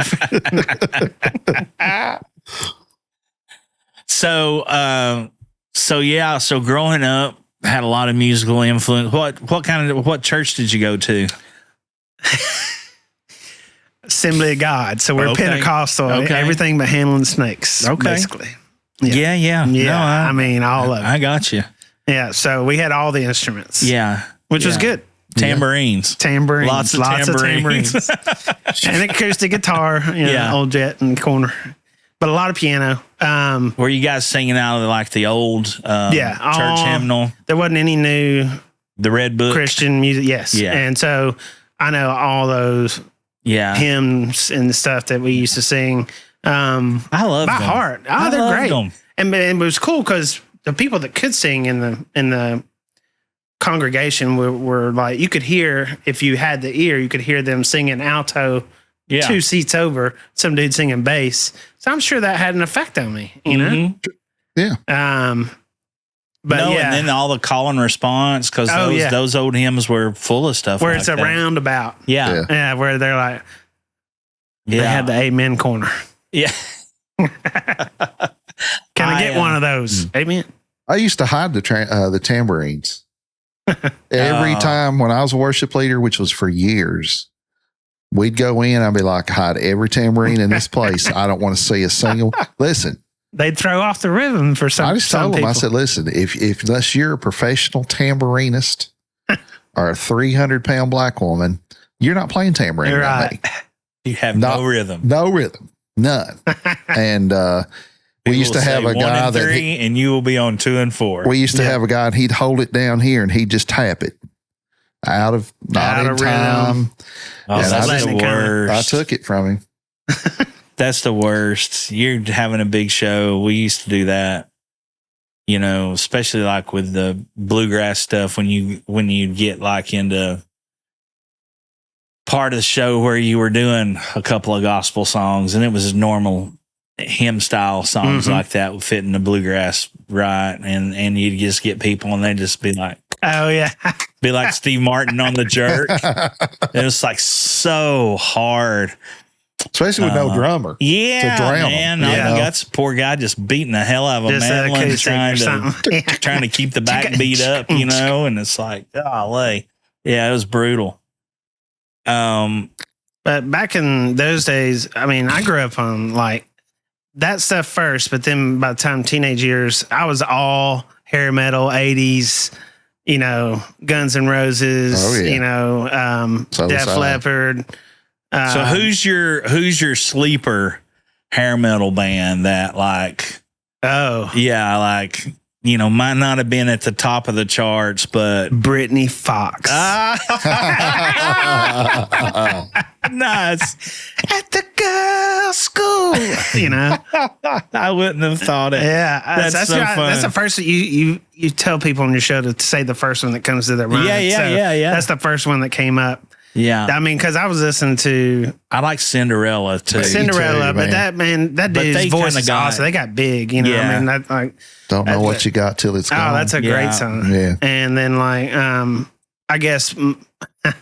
have. So growing up, had a lot of musical influence. What church did you go to? Assembly of God. So we're Pentecostal. Okay. Everything but handling snakes. Okay. Basically. Yeah. No, I mean, all of it. I got you. Yeah. So we had all the instruments. Yeah. Which was good. Tambourines. Lots of tambourines. And an acoustic guitar, old Jet in the corner. But a lot of piano. Were you guys singing out of like the old church hymnal? There wasn't any new the Red Book Christian music. Yes. Yeah. And so I know all those hymns and stuff that we used to sing. I love by them. heart. They're great. Them. And it was cool because the people that could sing in the congregation were like, you could hear, if you had the ear, you could hear them singing alto 2 seats over, some dude singing bass. So I'm sure that had an effect on me, you know? Yeah. But and then all the call and response, because those old hymns were full of stuff where it's a roundabout. Yeah, where they're like, they had the amen corner. Yeah. Can I get one of those? Amen. I used to hide the tambourines. Every time when I was a worship leader, which was for years, we'd go in. I'd be like, hide every tambourine in this place. I don't want to see a single. Listen, they'd throw off the rhythm for some. I just told them, I said, listen, if unless you're a professional tambourinist or a 300-pound black woman, you're not playing tambourine. Right. You have no rhythm. No rhythm. None. And we used to have a guy that and you will be on 2 and 4. We used to have a guy and he'd hold it down here and he'd just tap it out of time. Rhythm. Oh, that's the worst. I took it from him. That's the worst. You're having a big show. We used to do that, you know, especially like with the bluegrass stuff when you get like into part of the show where you were doing a couple of gospel songs and it was normal hymn style songs like that would fit in the bluegrass, right? And you'd just get people and they'd just be like, oh yeah, be like Steve Martin on The Jerk. It was like so hard, especially with no drummer. Yeah, to drown man. them, You got some poor guy just beating the hell out of a mandolin, trying to keep the back beat up, you know. And it's like, golly, yeah, it was brutal. But back in those days, I mean, I grew up on like that stuff first, but then by the time teenage years, I was all hair metal, 80s, you know, Guns N' Roses, you know, Def Leppard. So who's your sleeper hair metal band that like, like, you know, might not have been at the top of the charts, but Brittany Fox. Nice. At the girls' school, you know. I wouldn't have thought it. Yeah, that's so fun. That's the first you tell people on your show to say the first one that comes to their mind. Yeah. That's the first one that came up. Yeah, I mean, because I was listening to. I like Cinderella too. Cinderella, but that dude's voice is awesome. They got big, you know. Yeah. I mean, that like don't know what you got till it's gone. Oh, that's a great song. Yeah, and then like I guess. I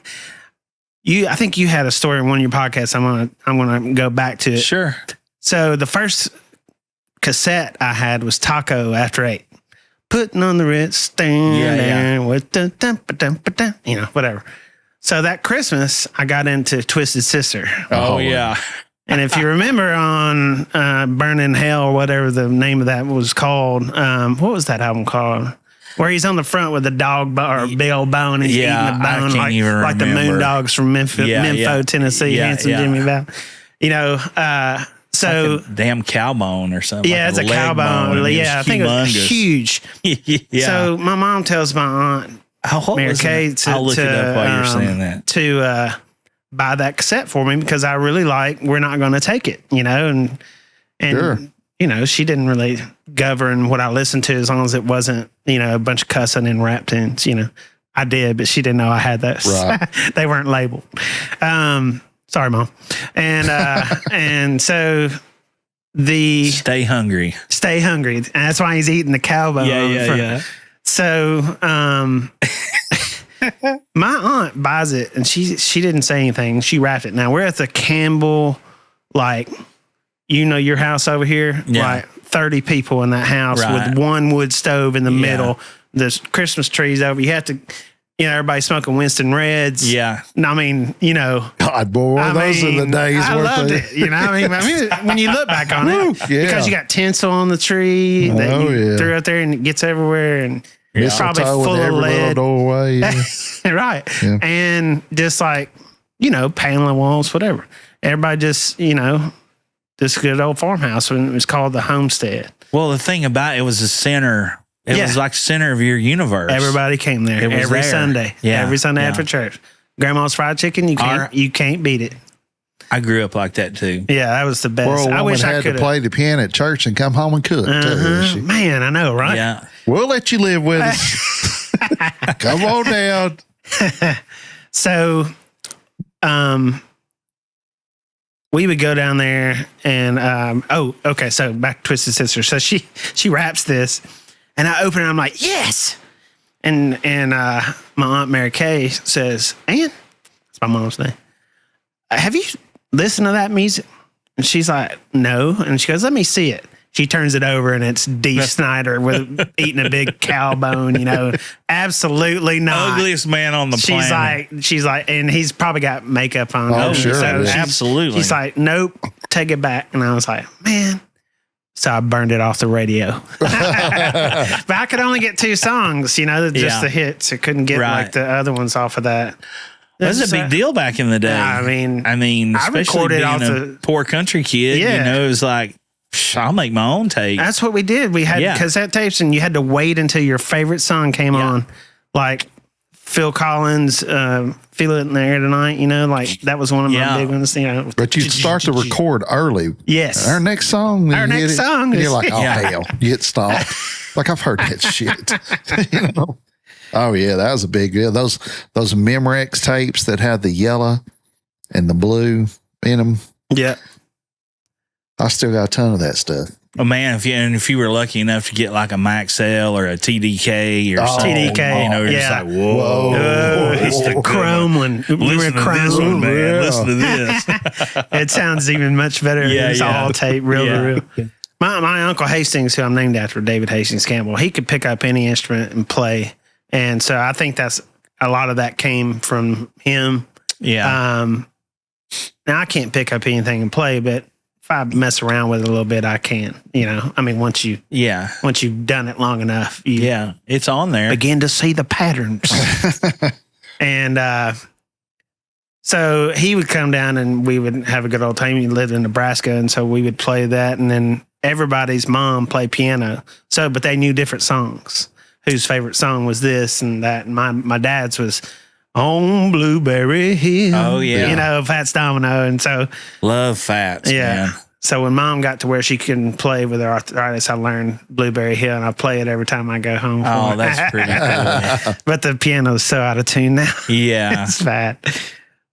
think you had a story in one of your podcasts. I'm gonna go back to it. Sure. So the first cassette I had was Taco After 8. Putting on the Ritz, stand with the you know, whatever. So that Christmas I got into Twisted Sister. Oh yeah. And if you remember on Burning Hell or whatever the name of that was called, what was that album called? Where he's on the front with the dog or big old bone and he's eating the bone like the Moondogs from Memphis, Tennessee, Handsome Jimmy Val. You know, so like a damn cow bone or something. Yeah, like it's a cow bone. Yeah, I think it was huge. Yeah. So my mom tells my aunt Mary Kay I'll look it up while you're saying that. To buy that cassette for me because I really like We're Not Gonna Take It, you know, and sure. You know, she didn't really govern what I listened to as long as it wasn't, you know, a bunch of cussing and rap tunes. You know, I did, but she didn't know I had those. Right. They weren't labeled. Sorry, Mom. And and so the Stay Hungry. And that's why he's eating the cow bone. Yeah. So my aunt buys it and she didn't say anything. She wrapped it. Now we're at the Campbell, like, you know, your house over here, like 30 people in that house with one wood stove in the middle. There's Christmas trees over. You have to, you know, everybody smoking Winston Reds. Yeah. I mean, you know. God, boy, those are the days. I loved it. You know, I mean, when you look back on it, because you got tinsel on the tree that you threw out there and it gets everywhere and it's probably full of lead. Doorway, right. Yeah. And just like, you know, paneling walls, whatever. Everybody just, you know, this good old farmhouse when it was called the homestead. Well, the thing about it was the center. It was like center of your universe. Everybody came there every Sunday. Yeah. Every Sunday after church. Grandma's fried chicken, you can't beat it. I grew up like that too. Yeah, that was the best. I wish I could play the piano at church and come home and cook. Too, man, I know, right? Yeah. We'll let you live with us. Come on down. So, we would go down there and, so back to Twisted Sister. So she wraps this and I open it and I'm like, yes. And my Aunt Mary Kay says, Ann, that's my mom's name. Have you listened to that music? And she's like, no. And she goes, let me see it. she turns it over and it's Dee Snider with eating a big cow bone, you know. Absolutely not. Ugliest man on the planet. She's like, and he's probably got makeup on. Oh, sure. So absolutely. She's like, nope, take it back. And I was like, man. So I burned it off the radio. But I could only get 2 songs, you know, just the hits. I couldn't get like the other ones off of that. That was a big deal back in the day. I mean, especially being a poor country kid, you know, it was like, I'll make my own tape. That's what we did. We had cassette tapes, and you had to wait until your favorite song came on. Like Phil Collins, Feel It in the Air Tonight, you know, like that was one of my big ones. You know, but you'd start to record early. Yes. Our next song. And you're like, oh, hell, you get stopped. Like, I've heard that shit. You know? Oh, yeah, that was a big deal. Those Memorex tapes that had the yellow and the blue in them. Yeah. I still got a ton of that stuff. Oh man, if you were lucky enough to get like a Maxell or a TDK or something, TDK, you know, you're just like, whoa, it's the chrome one. Listen to this one, man. Yeah. Listen to this. It sounds even much better. It's all tape, real to real. My Uncle Hastings, who I'm named after, David Hastings Campbell, he could pick up any instrument and play, and so I think that's a lot of that came from him. Yeah. Now I can't pick up anything and play, but if I mess around with it a little bit, I can, you know, I mean, once you've done it long enough, it's on there. Begin to see the patterns. And, so he would come down and we would have a good old time. He lived in Nebraska. And so we would play that. And then everybody's mom played piano. So, but they knew different songs. Whose favorite song was this and that. And my dad's was On Blueberry Hill. Oh, yeah. You know, Fats Domino. And so. Love Fats, man. So when mom got to where she couldn't play with her arthritis, I learned Blueberry Hill, and I play it every time I go home. Oh, that's pretty cool. But the piano's so out of tune now. Yeah. It's bad.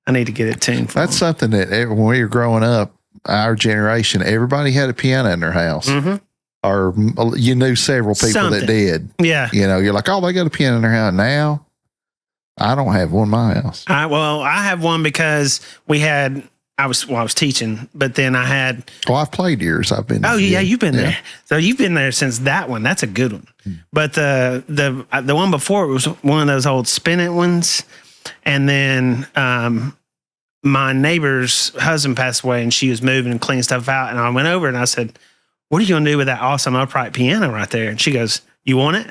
I need to get it tuned for That's something that when we were growing up, our generation, everybody had a piano in their house. Mm-hmm. Or you knew several people that did. Yeah. You know, you're like, oh, they got a piano in their house. Now, I don't have one in my house. I have one because I was teaching, but then I had. Oh, I've played yours. I've been. Oh yeah, you've been there. So you've been there since that one. That's a good one. But the one before it was one of those old spin it ones, and then my neighbor's husband passed away, and she was moving and cleaning stuff out, and I went over and I said, "What are you gonna do with that awesome upright piano right there?" And she goes, "You want it?"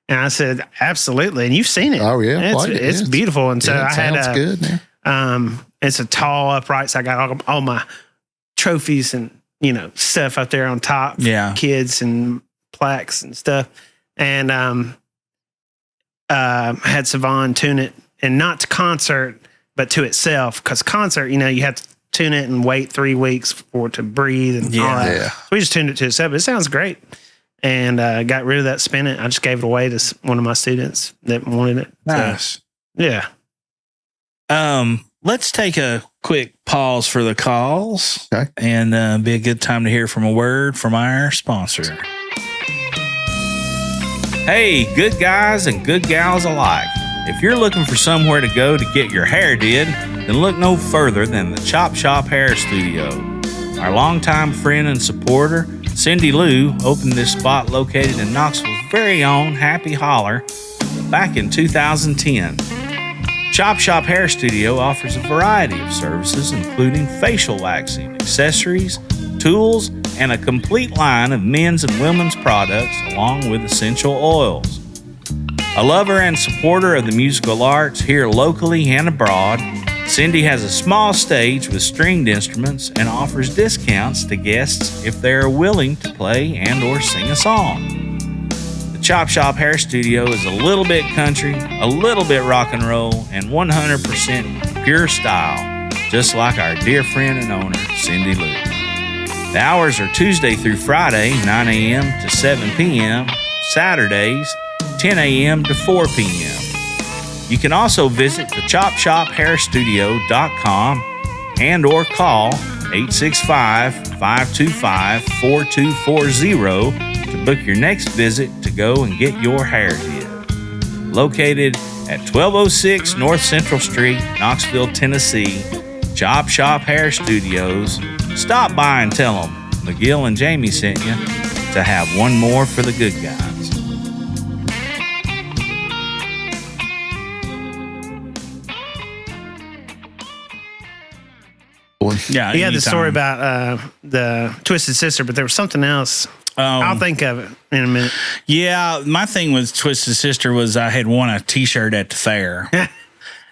And I said, "Absolutely." And you've seen it. Oh yeah, it's beautiful. And so I had sounds good. It's a tall upright, so I got all my trophies and, you know, stuff up there on top. Yeah. Kids and plaques and stuff. And had Savon tune it, and not to concert, but to itself. Because concert, you know, you have to tune it and wait 3 weeks for it to breathe and all that. Yeah. So we just tuned it to itself. It sounds great. And got rid of that spin it. I just gave it away to one of my students that wanted it. Nice. So, yeah. Let's take a quick pause for the calls. Okay. And be a good time to hear from a word from our sponsor. Hey, good guys and good gals alike. If you're looking for somewhere to go to get your hair did, then look no further than the Chop Shop Hair Studio. Our longtime friend and supporter, Cindy Lou, opened this spot located in Knoxville's very own Happy Holler back in 2010. Chop Shop Hair Studio offers a variety of services, including facial waxing, accessories, tools, and a complete line of men's and women's products, along with essential oils. A lover and supporter of the musical arts here locally and abroad, Cindy has a small stage with stringed instruments and offers discounts to guests if they are willing to play and or sing a song. Chop Shop Hair Studio is a little bit country, a little bit rock and roll, and 100% pure style, just like our dear friend and owner, Cindy Lou. The hours are Tuesday through Friday, 9 a.m. to 7 p.m., Saturdays, 10 a.m. to 4 p.m. You can also visit the ChopShopHairStudio.com and or call 865-525-4240 to book your next visit to go and get your hair did. Located at 1206 North Central Street, Knoxville, Tennessee, Chop Shop Hair Studios. Stop by and tell them McGill and Jamie sent you to have one more for the good guys. Yeah, he had the story about the Twisted Sister, but there was something else. I'll think of it in a minute. Yeah, my thing with Twisted Sister was I had won a T-shirt at the fair,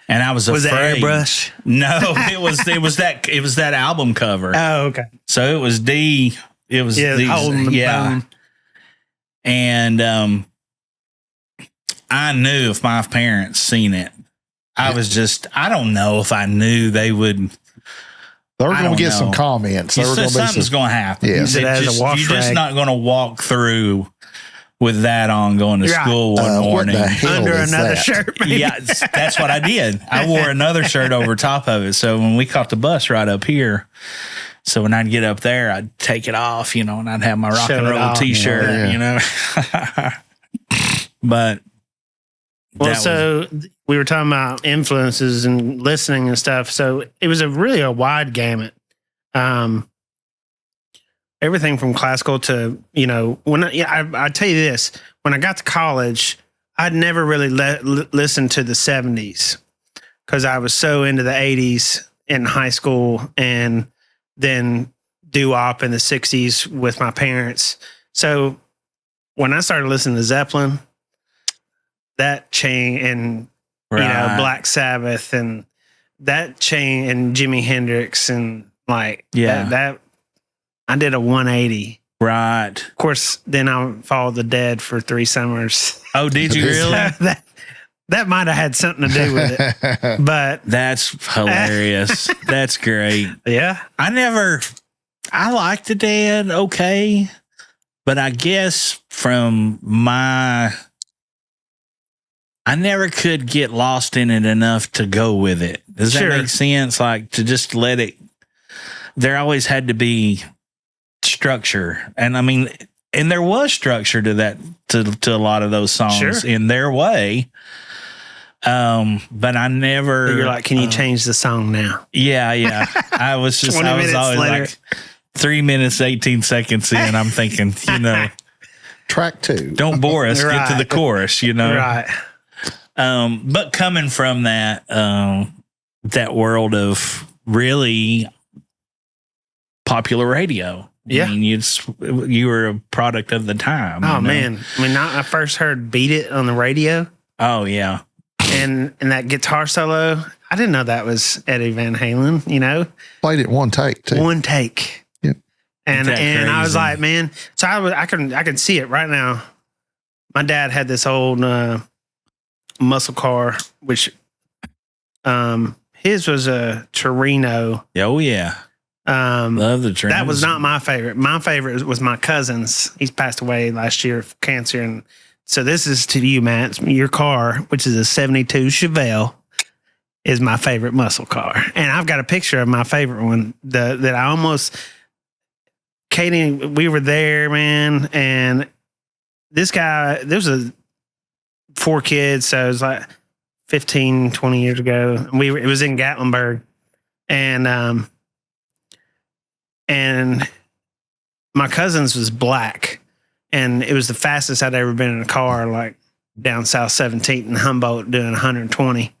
and I was afraid. Was it Airbrush? No, it was that album cover. Oh, okay. So it was D. It was holding the bone. And I knew if my parents seen it, I don't know if I knew they would. They were going to get some comments. Something's going to happen. Yeah. You're just not going to walk through with that on going to school one morning. Under another shirt. Maybe. Yeah, that's what I did. I wore another shirt over top of it. So when we caught the bus right up here, so when I'd get up there, I'd take it off, and I'd have my rock and roll T-shirt, But we were talking about influences and listening and stuff. So it was a wide gamut. Everything from classical to, when I tell you this, when I got to college, I'd never really listened to the 70s because I was so into the 80s in high school and then doo-wop in the 60s with my parents. So when I started listening to Zeppelin, that chain and Black Sabbath and that chain and Jimi Hendrix and that I did a 180. Right. Of course, then I followed the Dead for 3 summers. Oh, did you really? that might have had something to do with it. But that's hilarious. That's great. Yeah. I liked the Dead, okay. But I guess I never could get lost in it enough to go with it. Does that make sense? Like to just let it, there always had to be structure. And and there was structure to that, to a lot of those songs in their way. But I never. You're like, can you change the song now? Yeah. I was always later. Like 3 minutes, 18 seconds in, I'm thinking, track 2. Don't bore us. Get to the chorus, Right. But coming from that world of really popular radio, you were a product of the time. Oh man, I first heard "Beat It" on the radio. Oh yeah, and that guitar solo, I didn't know that was Eddie Van Halen. Played it one take too. One take. Yep. And I was like, man, so I can see it right now. My dad had this old muscle car, which his was a Torino. Oh yeah. Love the Torinos. That was not my favorite. My favorite was my cousin's. He's passed away last year of cancer. And so this is to you, Matt. Your car, which is a 72 Chevelle, is my favorite muscle car. And I've got a picture of my favorite one that I almost, Katie, we were there, man. And this guy, there was 4 kids. So it was like 15, 20 years ago. It was in Gatlinburg. And my cousin's was black, and it was the fastest I'd ever been in a car, like down South 17th in Humboldt doing 120.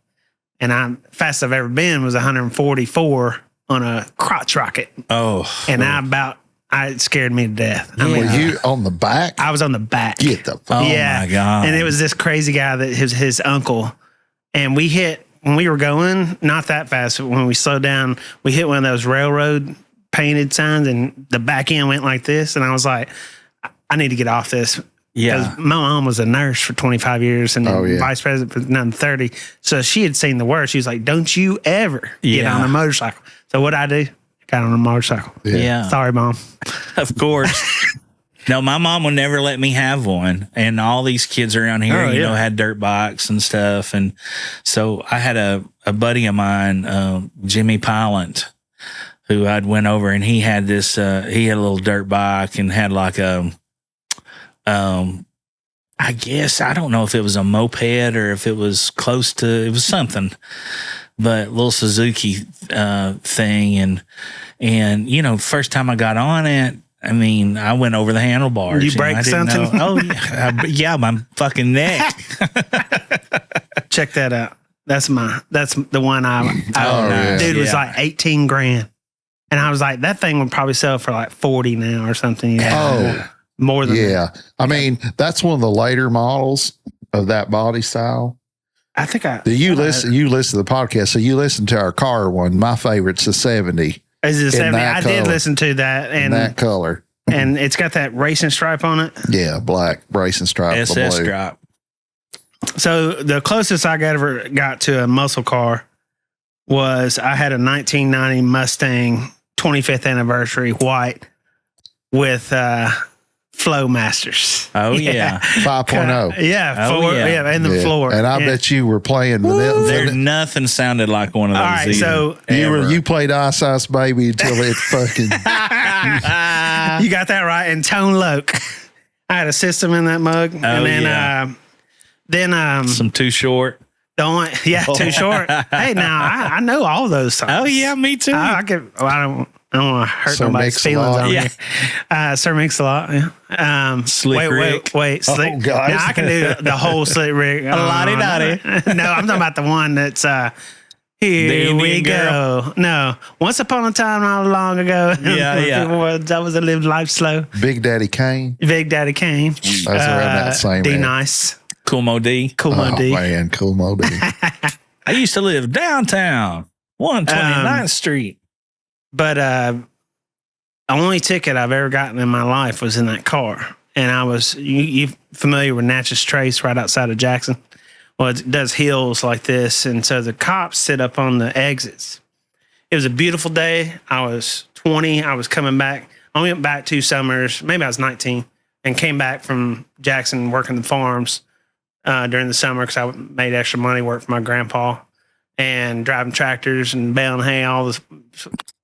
And fastest I've ever been was 144 on a crotch rocket. Oh. And it scared me to death. Were you on the back? I was on the back. Get the fuck. Oh my God. And it was this crazy guy that his uncle. And we hit, when we were going, not that fast, but when we slowed down, we hit one of those railroad painted signs, and the back end went like this. And I was like, I need to get off this. Yeah. My mom was a nurse for 25 years and vice president for 30. So she had seen the worst. She was like, don't you ever get on a motorcycle. So what I do? Got on a motorcycle. Yeah. Sorry, Mom. Of course. No, my mom would never let me have one. And all these kids around here, had dirt bikes and stuff. And so I had a buddy of mine, Jimmy Pilot, who I'd went over, and he had this, he had a little dirt bike and had like I guess, I don't know if it was a moped or if it was close to, it was something, but little Suzuki thing. And first time I got on it, I mean, I went over the handlebars. You break something? Yeah, my fucking neck. Check that out. That's the one dude was like 18 grand. And I was like, that thing would probably sell for like 40 now or something. More than that. I mean, that's one of the later models of that body style. I think you listen to the podcast, so you listen to our car one. My favorite's the 70. Is it 70? I did listen to that. And that color. And it's got that racing stripe on it. Yeah, black racing stripe. SS stripe. So the closest I ever got to a muscle car was I had a 1990 Mustang 25th anniversary white with Flowmasters. Oh yeah, 5.0. Yeah, in the floor. And I bet you were playing with it. There's nothing sounded like one of those. All right, so you played Ice Baby until it fucking. You got that right. And Tone Loc. I had a system in that mug, and then some Too Short. Too Short. Hey, now I know all those songs. Oh yeah, me too. I don't want to hurt nobody's feelings on here. Sir Mix-a-Lot. Yeah. Slick Rick. Wait. Slick. God. Now, I can do the whole Slick Rick. Lottie-dottie. No, I'm talking about the one that's Here we go. No, once upon a time, not long ago. That was a live life slow. Big Daddy Kane. That's around that same. D Nice. Cool Mo D. Cool Mo D. Man, Cool Mo D. I used to live downtown, 129th Street. But the only ticket I've ever gotten in my life was in that car. And I was, you familiar with Natchez Trace right outside of Jackson? Well, it does hills like this. And so the cops sit up on the exits. It was a beautiful day. I was 20. I was coming back. I went back 2 summers. Maybe I was 19 and came back from Jackson working the farms during the summer because I made extra money, worked for my grandpa, and driving tractors and baling hay, all this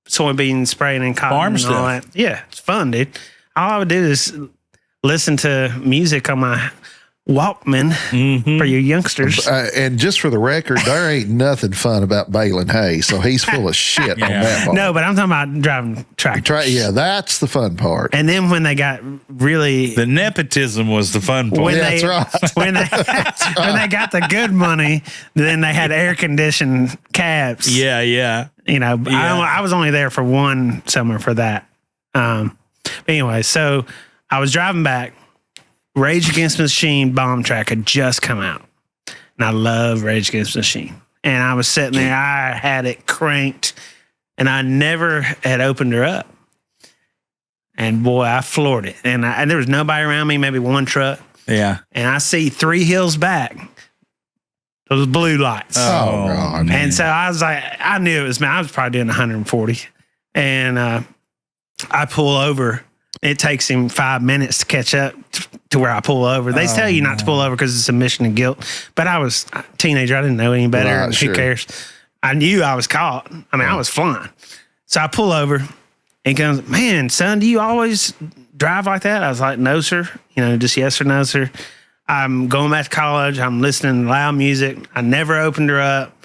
soybean spraying and cotton farm and stuff. all that. Yeah, it's fun, dude. All I would do is listen to music on my Walkman for you youngsters. And just for the record, there ain't nothing fun about baling hay, so he's full of shit on that part. No, but I'm talking about driving tractors. That's the fun part. And then when they got really... The nepotism was the fun part. That's right. When they got the good money, then they had air-conditioned cabs. Yeah. You know, I was only there for 1 summer for that. But anyway, so I was driving back. Rage Against the Machine Bomb Track had just come out. And I love Rage Against the Machine. And I was sitting there, I had it cranked, and I never had opened her up. And boy, I floored it. And there was nobody around me, maybe 1 truck. Yeah. And I see 3 hills back, those blue lights. Oh, God. Man. And so I was like, I knew it was me. I was probably doing 140. And I pull over. It takes him 5 minutes to catch up to where I pull over. They tell you not to pull over because it's a mission of guilt. But I was a teenager. I didn't know any better. Right, Who cares? I knew I was caught. I mean, I was flying. So I pull over and he goes, man, son, do you always drive like that? I was like, no, sir. You know, just yes or no, sir. I'm going back to college. I'm listening to loud music. I never opened her up.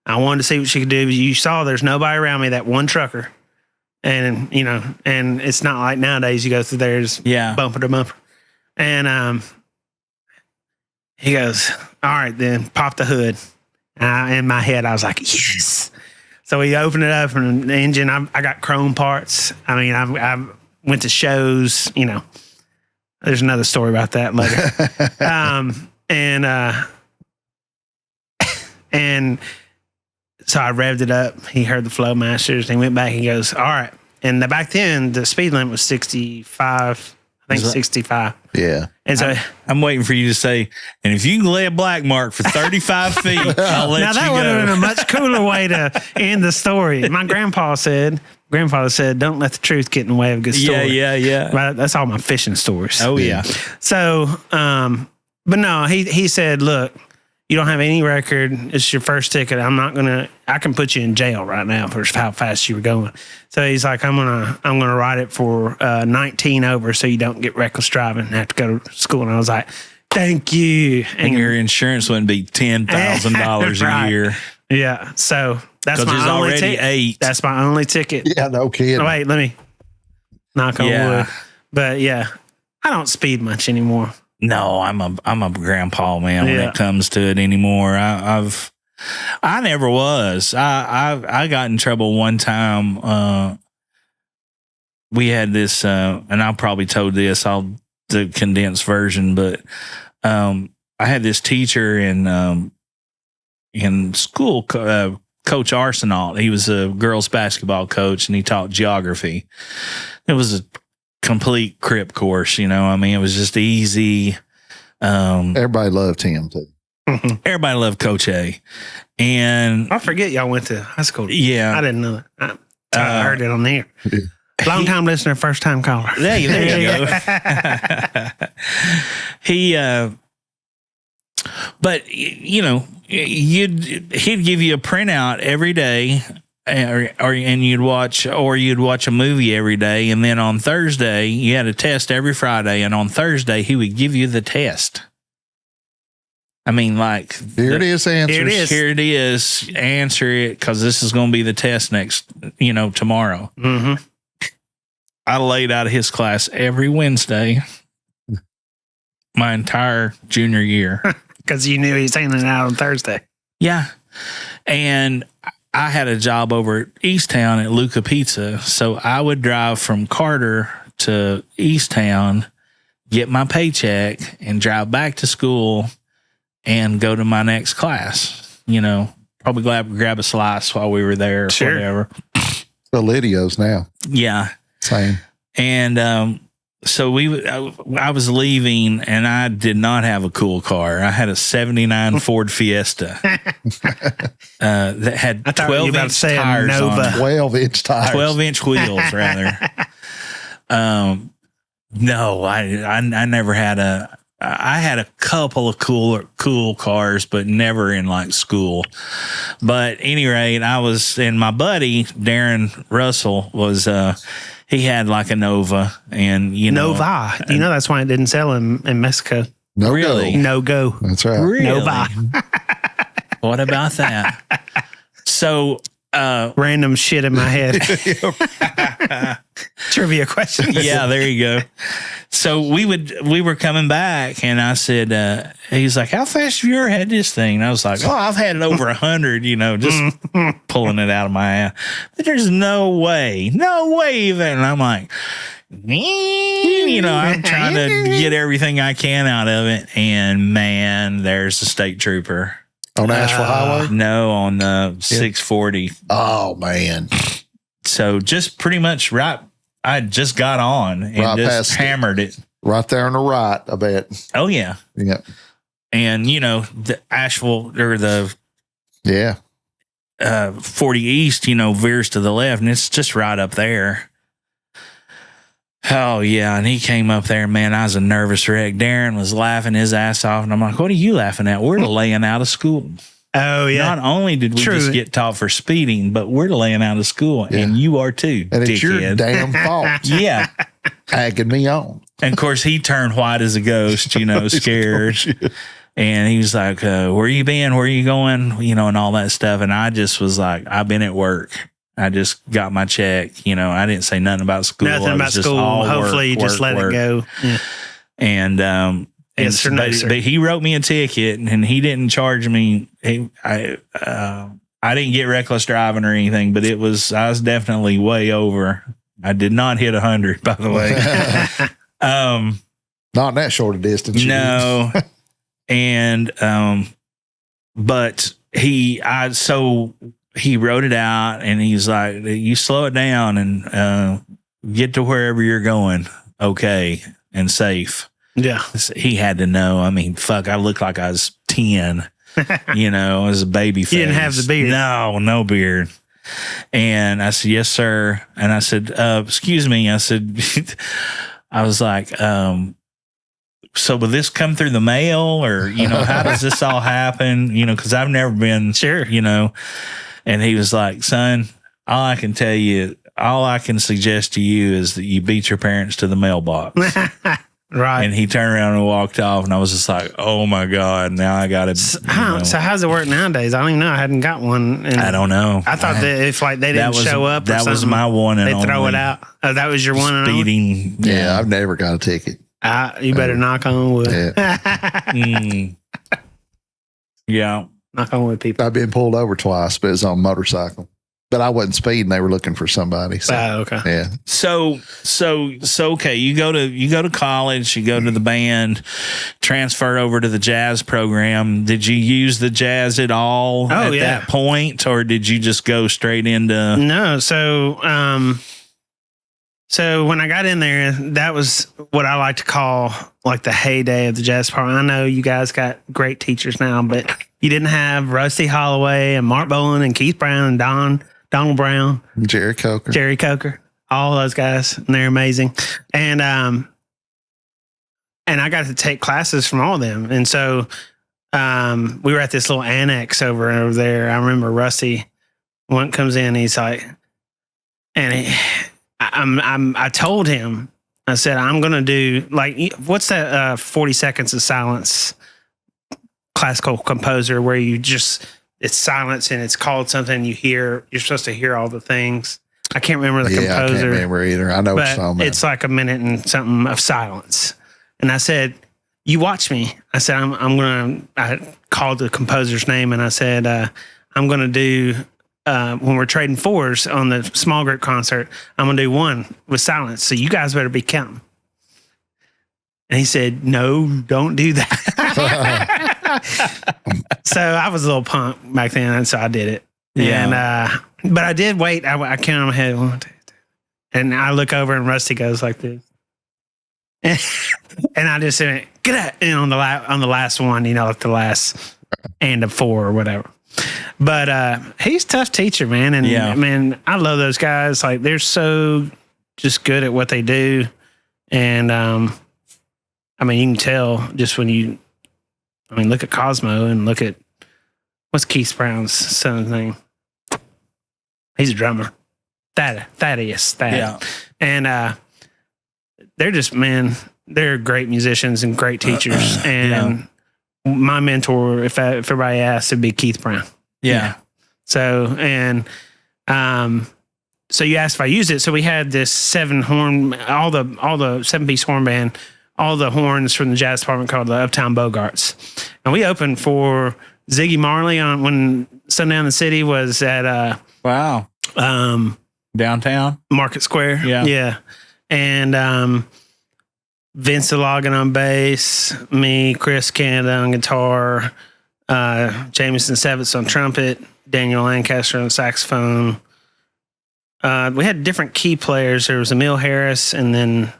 I wanted to see what she could do. You saw there's nobody around me, that 1 trucker. And, you know, and it's not like nowadays you go through there, just bumper to bumper. And he goes, all right, then pop the hood. In my head, I was like, yes. So he opened it up and the engine, I got chrome parts. I mean, I went to shows, you know, there's another story about that later. And so I revved it up. He heard the Flowmasters and he went back and he goes, all right. And back then, the speed limit was 65. I think 65. Yeah. And so I'm waiting for you to say, and if you can lay a black mark for 35 feet, I'll let you go. Now, that would have been a much cooler way to end the story. My grandfather said, don't let the truth get in the way of a good story. Yeah. But that's all my fishing stories. Oh, yeah. So, but no, he said, look, you don't have any record. It's your first ticket. I can put you in jail right now for how fast you were going. So he's like, I'm gonna write it for 19 over so you don't get reckless driving and have to go to school. And I was like, thank you. And your insurance wouldn't be $10,000 a year. Yeah. So that's my only ticket. That's my only ticket. Yeah, no kidding. Oh, wait, let me knock on wood. But yeah, I don't speed much anymore. No, I'm a grandpa, man, when it comes to it anymore. I never was. I got in trouble one time. We had this, and I probably told this, the condensed version, but I had this teacher in school, Coach Arsenault. He was a girls basketball coach, and he taught geography. It was a complete crip course, you know. I mean, it was just easy. Everybody loved him too. Everybody loved Coach A. And I forget y'all went to high school. Yeah. I didn't know that. I heard it on the air. Long time listener, first time caller. There you go. But you know, he'd give you a printout every day, and you'd watch a movie every day, and then on Thursday you had a test every Friday, and on Thursday he would give you the test. I mean, like, here it is, answers. Here it is, answer it, because this is going to be the test tomorrow. Mm-hmm. I laid out of his class every Wednesday my entire junior year. Because you knew he was handing it out on Thursday. Yeah. And I had a job over at Easttown at Luca Pizza. So I would drive from Carter to Easttown, get my paycheck, and drive back to school and go to my next class. You know, probably grab a slice while we were there or whatever. The Lydios now. Yeah. Same. And so I was leaving, and I did not have a cool car. I had a 79 Ford Fiesta that had 12-inch tires on it. 12-inch tires. 12-inch wheels, rather. No, I never had I had a couple of cool cars, but never in like school. But at any rate, and my buddy, Darren Russell, was, he had like a Nova, and Nova. You know, that's why it didn't sell in Mexico. No really? Go. No go. That's right. Really? Nova. What about that? So, random shit in my head. Trivia questions. Yeah, there you go. So we were coming back, and I said, he's like, how fast have you ever had this thing? And I was like, I've had it over 100, just pulling it out of my ass. But there's no way even. And I'm like, I'm trying to get everything I can out of it. And man, there's the state trooper. On Asheville Highway? No, on 640. Oh, man. So just pretty much I just got on and just hammered it. Right there on the right, I bet. Oh, yeah. Yeah. And, the Asheville or the 40 East, veers to the left, and it's just right up there. Oh, yeah. And he came up there, man, I was a nervous wreck. Darren was laughing his ass off, and I'm like, what are you laughing at? We're laying out of school. Oh, yeah. Not only did we just get taught for speeding, but we're laying out of school, and you are too, and it's dickhead. Your damn fault. Yeah. Agging me on. And, of course, he turned white as a ghost, scared. And he was like, where you been? Where you going? And all that stuff. And I just was like, I've been at work. I just got my check. I didn't say nothing about school. Nothing about school. Hopefully, you just let it go. Yeah. And, yes, sir, no, sir. But he wrote me a ticket, and he didn't charge me. I didn't get reckless driving or anything, but I was definitely way over. I did not hit 100, by the way. Not in that short a distance. No. And but he wrote it out, and he's like, you slow it down and get to wherever you're going, okay, and safe. Yeah. He had to know. I mean, fuck, I looked like I was 10, as a baby face. You didn't have the beard. No beard. And I said, yes, sir. And I said, excuse me. I said, I was like, so will this come through the mail, or, how does this all happen? Cause I've never been, sure. And he was like, son, all I can suggest to you is that you beat your parents to the mailbox. Right. And he turned around and walked off, and I was just like, oh my God, now I got to. So how's it work nowadays? I don't even know. I hadn't got one. And I don't know. I thought that if like they didn't show up, that was my one and they throw it out. Oh, that was your one and only? Speeding. Yeah, I've never got a ticket. You better knock on wood. Yeah. Yeah. Knock on wood, people. I've been pulled over twice, but it's on a motorcycle. But I wasn't speeding; they were looking for somebody. So, okay. Yeah. So okay. You go to college. You go to the band. Transfer over to the jazz program. Did you use the jazz at all at that point, or did you just go straight into? No. So when I got in there, that was what I like to call like the heyday of the jazz department. I know you guys got great teachers now, but you didn't have Rusty Holloway and Mark Boland and Keith Brown and Donald Brown, Jerry Coker, all those guys, and they're amazing. And I got to take classes from all of them. And so we were at this little annex over there. I remember Rusty one comes in, he's like, and I told him, I said, I'm going to do like, what's that 40 seconds of silence classical composer where you just, it's silence and it's called something you're supposed to hear all the things. I can't remember the composer. I can't remember either. I know what you're talking about. It's like a minute and something of silence. And I said, you watch me. I said, I called the composer's name and I said, I'm going to do, when we're trading fours on the small group concert, I'm going to do one with silence. So you guys better be counting. And he said, no, don't do that. So I was a little punk back then, and so I did it. Yeah. And but I did wait. I counted in my head, 1, 2, 3. And I look over, and Rusty goes like this, and I just said, "Get out!" And on the last one, like the last and of 4 or whatever. But he's a tough teacher, man. And man, I love those guys. Like they're so just good at what they do, and I mean, you can tell just when you. I mean, look at Cosmo and look at what's Keith Brown's son's name. He's a drummer. Thaddeus. Yeah. And they're just, man, they're great musicians and great teachers. And my mentor, if everybody asks, it'd be Keith Brown. Yeah. So, and so you asked if I used it. So we had this 7-horn, all the 7-piece horn band, all the horns from the jazz department called the Uptown Bogarts. And we opened for Ziggy Marley when Sundown the City was at downtown Market Square. Yeah. And Vince DeLogan on bass, me, Chris Canada on guitar, Jameson Sevitz on trumpet, Daniel Lancaster on saxophone. We had different key players. There was Emil Harris, and then I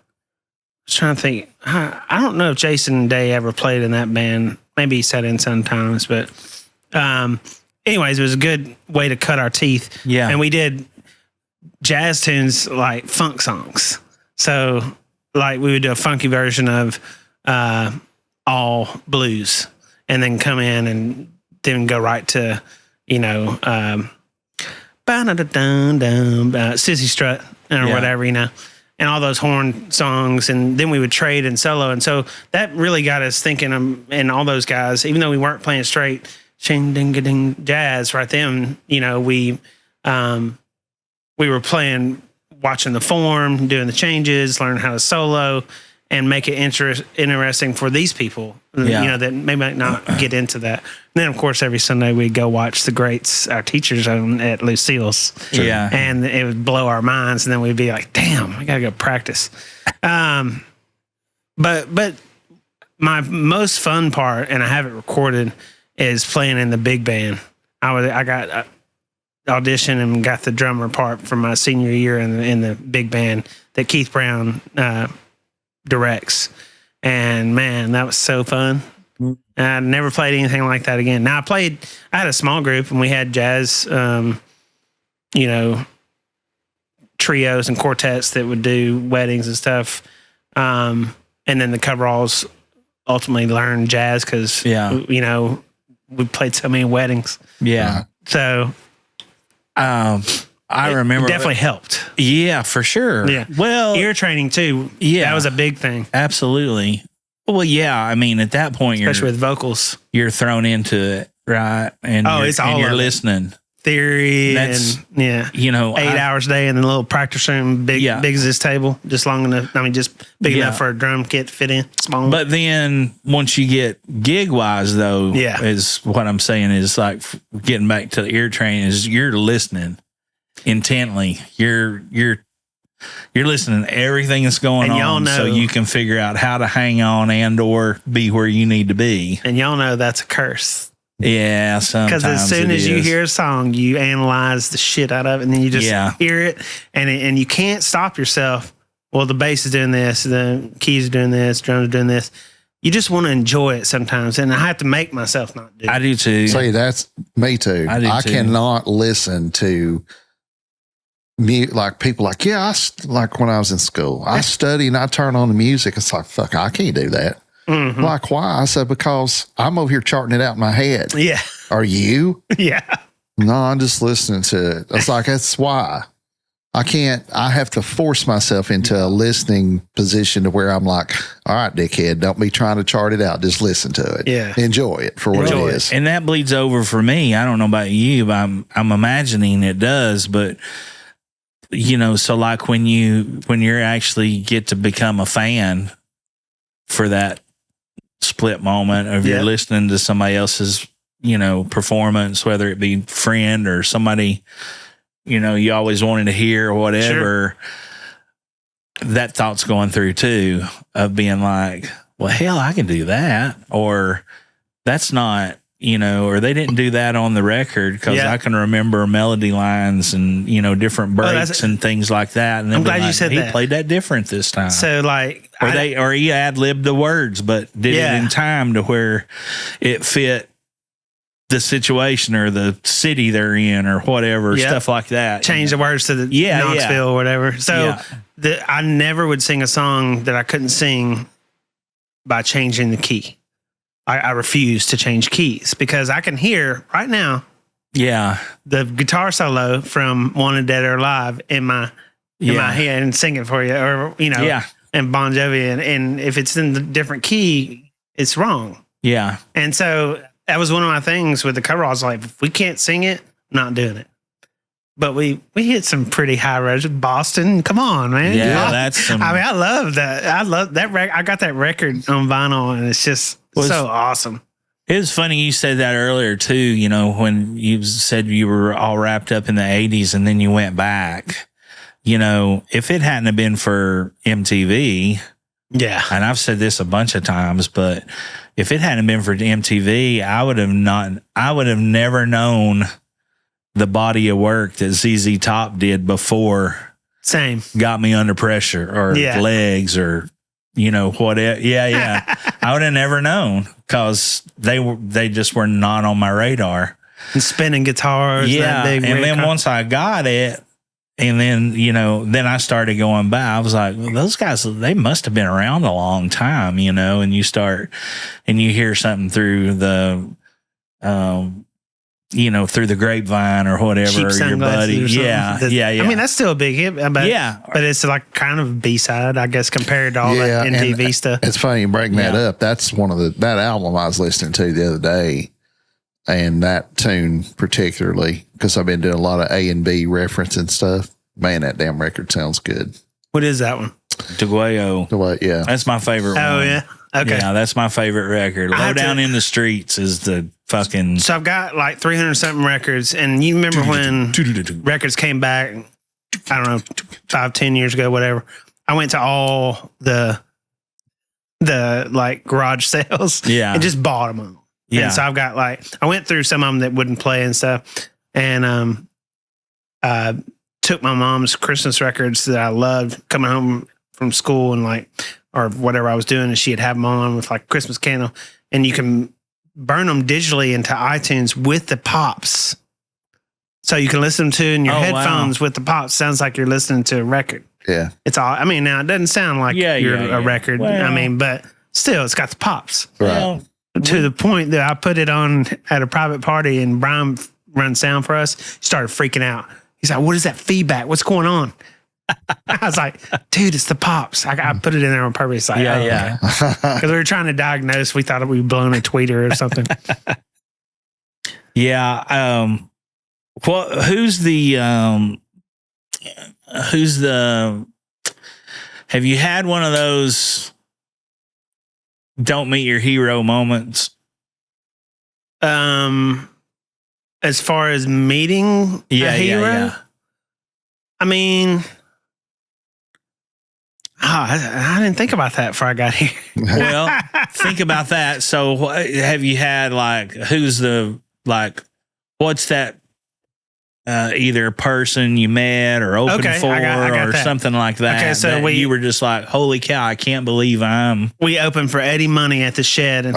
was trying to think. I don't know if Jason Day ever played in that band. Maybe he sat in sometimes, but anyways, it was a good way to cut our teeth. Yeah. And we did jazz tunes like funk songs. So like we would do a funky version of all blues and then come in and then go right to, Sissy Strut or whatever, and all those horn songs, and then we would trade and solo. And so that really got us thinking, and all those guys, even though we weren't playing straight shing-ding-a-ding jazz right then, we were playing, watching the form, doing the changes, learning how to solo, and make it interesting for these people, that may not get into that. And then, of course, every Sunday we'd go watch the greats, our teachers at Lucille's. Sure. Yeah. And it would blow our minds, and then we'd be like, damn, I got to go practice. But my most fun part, and I have it recorded, is playing in the big band. I got auditioned and got the drummer part from my senior year in the big band that Keith Brown directs, and man, that was so fun. I never played anything like that again. Now I had a small group, and we had jazz trios and quartets that would do weddings and stuff, and then the coveralls ultimately learned jazz because we played so many weddings. So I remember it definitely helped. Yeah, for sure. Yeah. Well, ear training too. Yeah. That was a big thing. Absolutely. Well, yeah. I mean, at that point, especially with vocals, you're thrown into it, right? And you're listening. Theory and you know, 8 hours a day in a little practice room, big as this table, just long enough. I mean, just big enough for a drum kit to fit in. Small. But then once you get gig wise, though, is what I'm saying is like getting back to the ear training is you're listening intently. You're listening to everything that's going on, so you can figure out how to hang on and or be where you need to be. And y'all know that's a curse. Yeah, sometimes. Because as soon as you hear a song, you analyze the shit out of it, and then you just hear it, and you can't stop yourself. Well, the bass is doing this, the keys are doing this, drums are doing this. You just want to enjoy it sometimes, and I have to make myself not do it. I do too. See, that's me too. I cannot listen to like people like, like when I was in school, I study and I turn on the music. It's like, fuck, I can't do that. Mm-hmm. Like, why? I said, because I'm over here charting it out in my head. Yeah. Are you? Yeah. No, I'm just listening to it. It's like, that's why I have to force myself into a listening position to where I'm like, all right, dickhead, don't be trying to chart it out. Just listen to it. Yeah. Enjoy it for what it is. And that bleeds over for me. I don't know about you, but I'm imagining it does, but you know, so like when you're actually get to become a fan for that split moment of you're listening to somebody else's, you know, performance, whether it be friend or somebody, you know, you always wanted to hear or whatever, that thought's going through too, of being like, well, hell, I can do that. Or that's not, you know, or they didn't do that on the record because I can remember melody lines and, you know, different breaks and things like that. And then I'm glad you said he that. played that different this time. So like, or he ad-libbed the words, but did it in time to where it fit the situation or the city they're in or whatever, stuff like that. Change the words to the Knoxville or whatever. So I never would sing a song that I couldn't sing by changing the key. I refuse to change keys because I can hear right now the guitar solo from Wanted Dead or Alive in my head and sing it for you, or you know, and Bon Jovi, and if it's in the different key, it's wrong. Yeah. And so that was one of my things with the cover. I was like, if we can't sing it, I'm not doing it. But we hit some pretty high records. Boston, come on, man. Yeah, that's some, I mean, I love that. I love that I got that record on vinyl, and it's just so awesome. It was funny you said that earlier too, you know, when you said you were all wrapped up in the 80s and then you went back. You know, if it hadn't have been for MTV, and I've said this a bunch of times, but if it hadn't been for MTV, I would have never known the body of work that ZZ Top did before. Got Me Under Pressure or Legs or, you know, whatever. I would have never known because they just were not on my radar. And spinning guitars. And then once I got it, and then, you know, then I started going by. I was like, well, those guys, they must have been around a long time, you know, and you start and you hear something through the, you know, through the grapevine or whatever, or your buddy. I mean, that's still a big hit. But it's like kind of B-side, I guess, compared to all that MTV stuff. It's funny you bring that up. That's one of that album I was listening to the other day. And that tune particularly, because I've been doing a lot of A and B referencing stuff. Man, that damn record sounds good. What is that one? DeGuayo. Yeah. That's my favorite one. Oh, yeah? Okay. Yeah, that's my favorite record. Low Down in the Streets is the fucking... So I've got like 300-something records, and you remember when records came back, I don't know, 5-10 years ago, whatever. I went to all the like garage sales and just bought them all. Yeah. And so I've got like, I went through some of them that wouldn't play and stuff, and took my mom's Christmas records that I loved coming home from school and like, or whatever I was doing, and she'd have them on with like Christmas candle, and you can burn them digitally into iTunes with the pops. So you can listen to in your headphones with the pops. Sounds like you're listening to a record. Yeah. It's all, I mean, now it doesn't sound like you're a record. Well, I mean, but still it's got the pops. Right. Well, to the point that I put it on at a private party and Brian runs sound for us, started freaking out. He's like, what is that feedback? What's going on? I was like, dude, it's the Pops. I put it in there on purpose. Like, yeah. Because we were trying to diagnose. We thought we were blowing a tweeter or something. Yeah. Well, who's the have you had one of those don't meet your hero moments? As far as meeting a hero, yeah. I mean, I didn't think about that before I got here. Well, think about that. So have you had like, what's that? Either a person you met or opened for I got or that. something like that. Okay, so that you were just like, holy cow, I can't believe we opened for Eddie Money at the Shed, and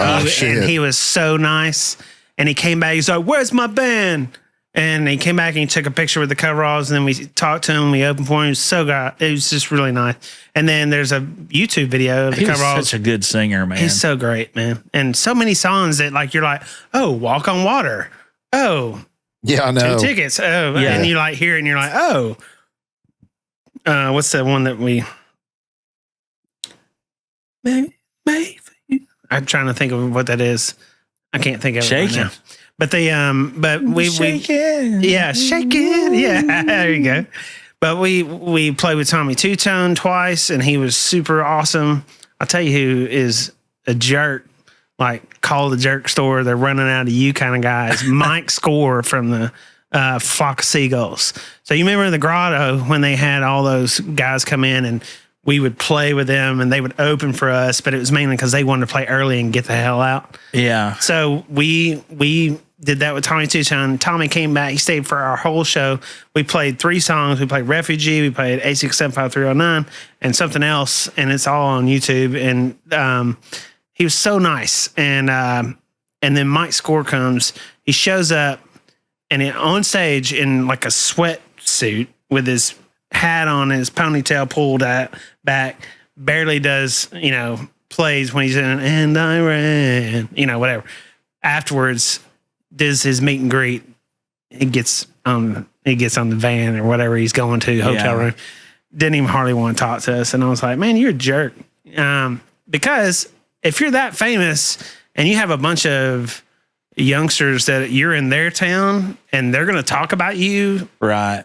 he was so nice. And he came back. He's like, "Where's my band?" And he came back and he took a picture with the coveralls. And then we talked to him. We opened for him. It was just really nice. And then there's a YouTube video of the coveralls. He's such a good singer, man. He's so great, man. And so many songs that like you're like, oh, Walk on Water. Oh, yeah, I know. 2 Tickets. Oh, yeah. And you like hear it and you're like, oh, what's that one that we? Maybe. I'm trying to think of what that is. I can't think of it right now. But we shake it. Yeah, shake it. Yeah, there you go. But we played with Tommy Two-Tone twice, and he was super awesome. I'll tell you who is a jerk, like call the jerk store. They're running out of you kind of guys. Mike Score from the Flock of Seagulls. So you remember in the Grotto when they had all those guys come in and we would play with them and they would open for us, but it was mainly because they wanted to play early and get the hell out. Yeah. So we did that with Tommy Two-Tone. Tommy came back. He stayed for our whole show. We played 3 songs. We played Refugee. We played 8675309 and something else. And it's all on YouTube. And he was so nice. And then Mike Score comes. He shows up and on stage in like a sweatsuit with his hat on, his ponytail pulled back, barely does, plays when he's in And I Ran, whatever. Afterwards, does his meet and greet. He gets on the van or whatever he's going to, hotel room. Didn't even hardly want to talk to us. And I was like, man, you're a jerk. Because if you're that famous and you have a bunch of youngsters that you're in their town and they're going to talk about you. Right.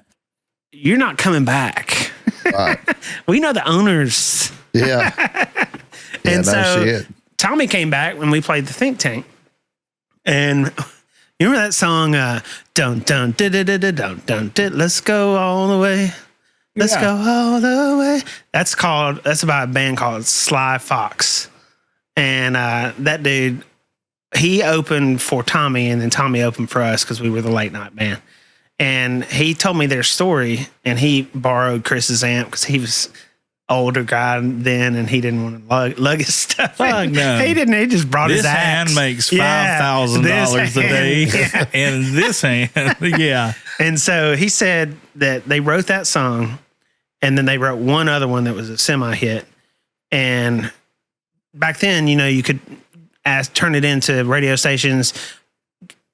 You're not coming back. Right. We know the owners. Yeah. And so Tommy came back when we played the Think Tank. And you remember that song, don't, let's go all the way. Let's go all the way. That's about a band called Sly Fox. And that dude, he opened for Tommy and then Tommy opened for us because we were the late night band. And he told me their story, and he borrowed Chris's amp because he was older guy then, and he didn't want to lug his stuff. Fuck no. He didn't. He just brought his axe. This hand makes $5,000 a day, and this hand, yeah. And so he said that they wrote that song, and then they wrote one other one that was a semi-hit. And back then, you could turn it into radio stations,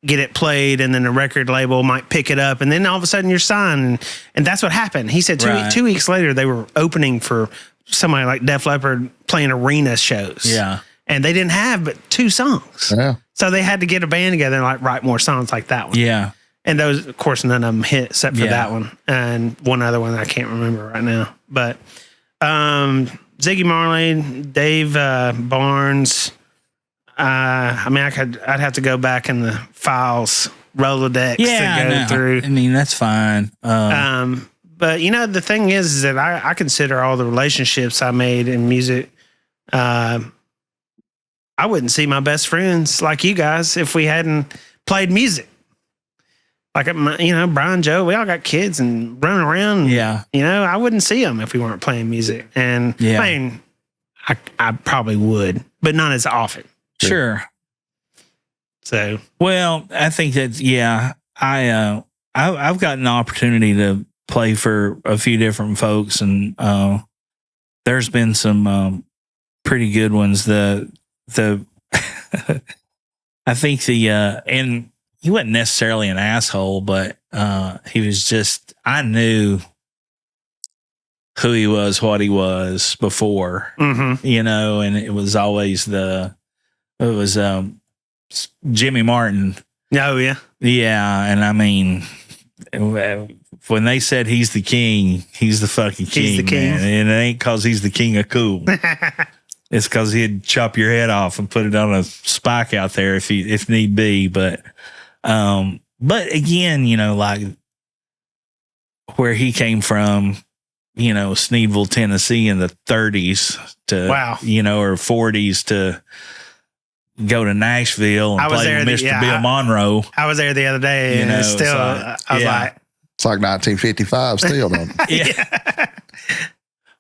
get it played, and then the record label might pick it up, and then all of a sudden you're signed, and that's what happened. He said 2 weeks later they were opening for somebody like Def Leppard playing arena shows. Yeah. And they didn't have but 2 songs. Yeah. So they had to get a band together and like write more songs like that one. Yeah. And those, of course, none of them hit except for that one and one other one that I can't remember right now. But Ziggy Marley, Dave Barnes. I'd have to go back in the files, Rolodex to go through. I mean, that's fine. But the thing is that I consider all the relationships I made in music. I wouldn't see my best friends like you guys if we hadn't played music. Like, Brian, Joe, we all got kids and running around. Yeah. I wouldn't see them if we weren't playing music. And I mean, I probably would, but not as often. Sure. So, well, I think that, I've gotten the opportunity to play for a few different folks, and there's been some pretty good ones. I think and he wasn't necessarily an asshole, but he was just, I knew who he was, what he was before, you know, and it was always Jimmy Martin. Oh, yeah. Yeah. And I mean, when they said he's the king, he's the fucking king. He's the king. Man. And it ain't because he's the king of cool. It's because he'd chop your head off and put it on a spike out there if need be. But again, you know, like where he came from, you know, Sneedville, Tennessee in the 30s to, you know, or 40s to go to Nashville and play with Mr. Bill Monroe. I was there the other day, and it's still, I was like, it's like 1955 still, don't it? Yeah.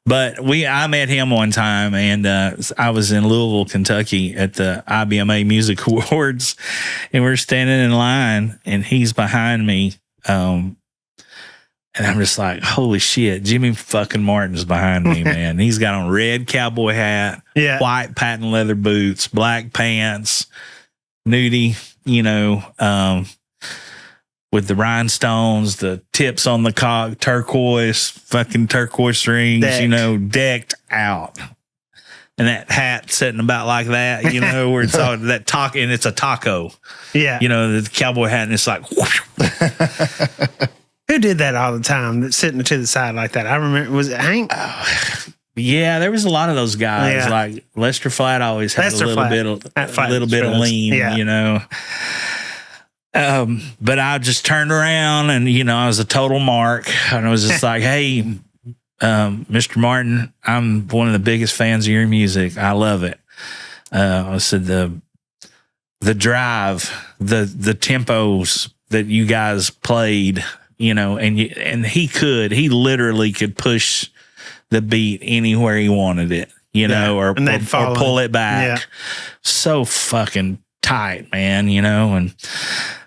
But I met him one time, and I was in Louisville, Kentucky at the IBMA Music Awards, and we're standing in line, and he's behind me. And I'm just like, holy shit, Jimmy fucking Martin's behind me, man. He's got on red cowboy hat, white patent leather boots, black pants, nudie, you know, with the rhinestones, the tips on the cock, turquoise rings, you know, decked out. And that hat sitting about like that, you know, where it's all that taco, and it's a taco. Yeah. You know, the cowboy hat, and it's like, whoosh. Who did that all the time, that sitting to the side like that? I remember, was it Hank? Yeah, there was a lot of those guys. Yeah. Like Lester Flatt always had a little bit of lean, you know. But I just turned around, and, you know, I was a total mark. And I was just like, hey, Mr. Martin, I'm one of the biggest fans of your music. I love it. I said the drive, the tempos that you guys played, you know, and he literally could push the beat anywhere he wanted it, you know, or pull it back. Yeah. So fucking tight, man, you know.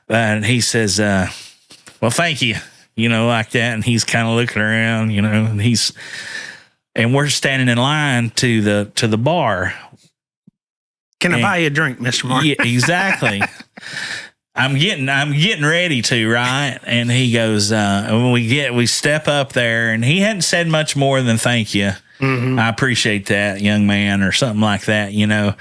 And he says, well, thank you, you know, like that. And he's kind of looking around, you know, and we're standing in line to the bar. Can I buy you a drink, Mr. Martin? Yeah, exactly. I'm getting ready to, right? And he goes, when we step up there, and he hadn't said much more than thank you. Mm-hmm. I appreciate that, young man, or something like that, you know,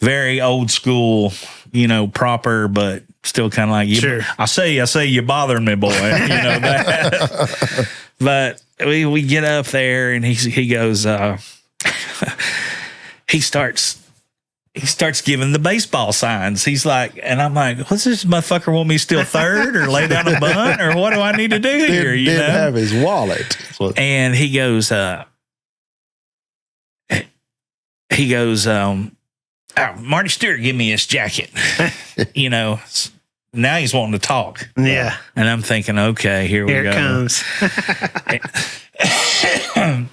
very old school, you know, proper, but still kind of like, sure. I say you're bothering me, boy, you know that. But we get up there, and he goes, he starts giving the baseball signs. He's like, and I'm like, what's this motherfucker want me to steal third or lay down a bunt, or what do I need to do here? You didn't have his wallet. And he goes, Marty Stewart, give me his jacket. You know, now he's wanting to talk. Yeah. And I'm thinking, okay, here we go. Here it comes.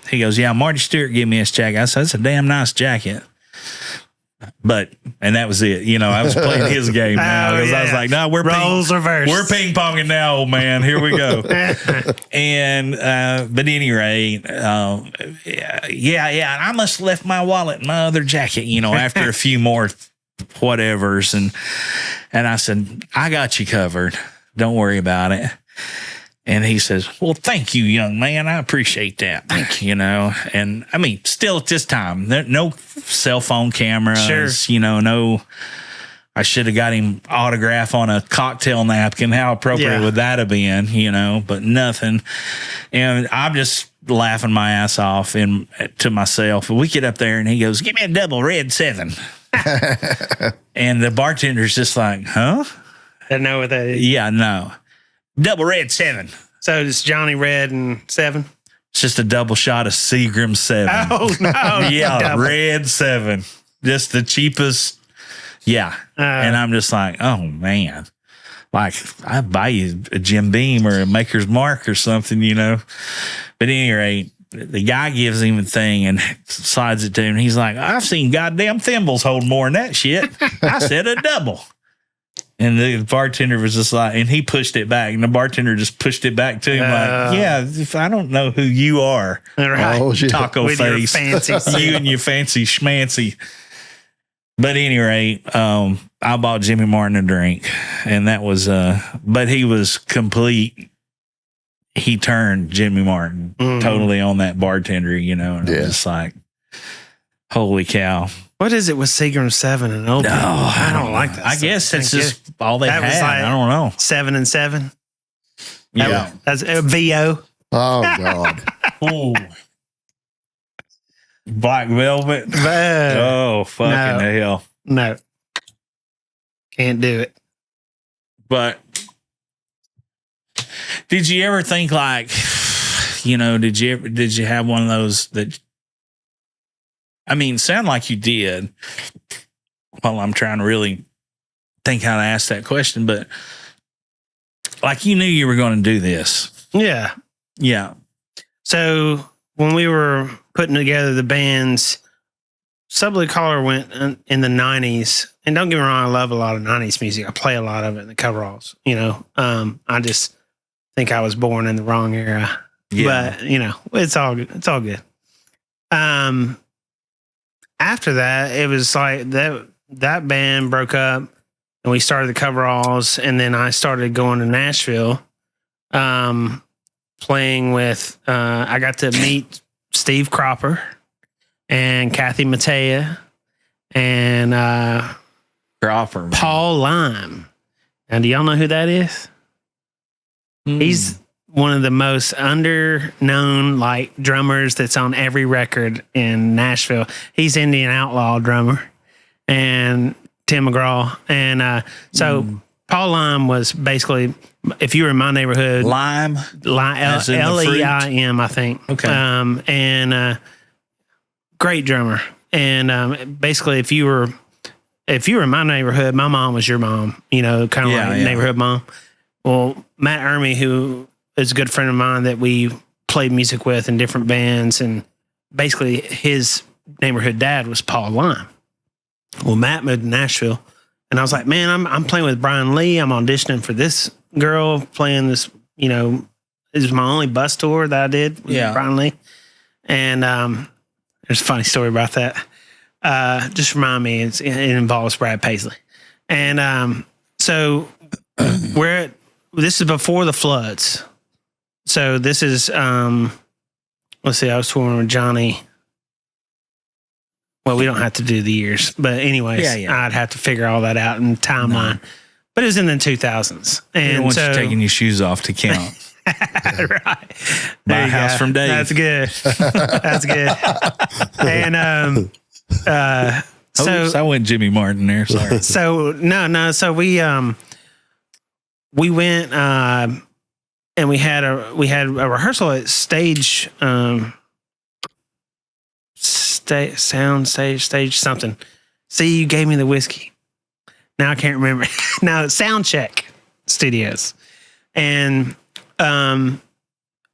He goes, yeah, Marty Stewart, give me his jacket. I said, that's a damn nice jacket. And that was it. You know, I was playing his game now, because I was like, no, we're ping ponging now, old man. Here we go. And but anyway, I must have left my wallet in my other jacket, you know, after a few more whatevers. And I said, I got you covered. Don't worry about it. And he says, well, thank you, young man. I appreciate that. Thank you, you know. And I mean, still at this time, no cell phone cameras, sure. You know, no, I should have got him autograph on a cocktail napkin. How appropriate would that have been, you know, but nothing. And I'm just laughing my ass off to myself. We get up there, and he goes, give me a double red 7. And the bartender's just like, huh? I know what that is. Yeah, no. Double red 7. So it's Johnny Red and 7? It's just a double shot of Seagram 7. Oh, no. Yeah, double. red 7. Just the cheapest. Yeah. And I'm just like, oh, man. Like, I'd buy you a Jim Beam or a Maker's Mark or something, you know. But at any rate, the guy gives him a thing and slides it to him. And he's like, I've seen goddamn thimbles hold more than that shit. I said a double. And the bartender was just like, and he pushed it back, and the bartender just pushed it back to him like, yeah, if I don't know who you are, right. Taco with face, you and your fancy schmancy. But at any rate, I bought Jimmy Martin a drink, and that was, but he was complete. he turned Jimmy Martin totally on that bartender, and I'm just like, holy cow. What is it with Seagram 7 and Old? No, I don't like that. I guess that's just all they had. I don't know. 7 and 7. Yeah. That's VO. Oh, God. Ooh. Black Velvet. Oh, fucking hell. No. Can't do it. But did you ever think like, did you have one of those that, I mean, sound like you did. Well, I'm trying to really think how to ask that question, but like you knew you were going to do this. Yeah. Yeah. So when we were putting together the bands, Subblue Collar went in the 90s. And don't get me wrong, I love a lot of 90s music. I play a lot of it in the coveralls, I just think I was born in the wrong era. Yeah. But, it's all good. It's all good. After that, it was like that band broke up and we started the coveralls. And then I started going to Nashville, playing with, I got to meet Steve Cropper and Kathy Mattea and Cropper, man. Paul Lime. And do y'all know who that is? He's one of the most under-known drummers that's on every record in Nashville. He's Indian Outlaw drummer and Tim McGraw. And so Paul Lime was basically, if you were in my neighborhood, Lime, Leim, I think. Okay. And great drummer. And basically, if you were in my neighborhood, my mom was your mom, kind of like neighborhood mom. Well, Matt Ermey, who is a good friend of mine that we played music with in different bands, and basically his neighborhood dad was Paul Lime. Well, Matt moved to Nashville, and I was like, man, I'm playing with Brian Lee. I'm auditioning for this girl, playing this, this is my only bus tour that I did with Brian Lee. And there's a funny story about that. Just remind me, it involves Brad Paisley. And so this is before the floods. So this is, let's see, I was touring with Johnny. Well, we don't have to do the years, but anyways, I'd have to figure all that out in timeline. No. But it was in the 2000s. And once you're taking your shoes off to count. Right. Buy a house from Dave. That's good. That's good. And so I went Jimmy Martin there. Sorry. So no. So we went and we had a rehearsal at stage stage something. See, you gave me the whiskey. Now I can't remember. Now Sound Check Studios, and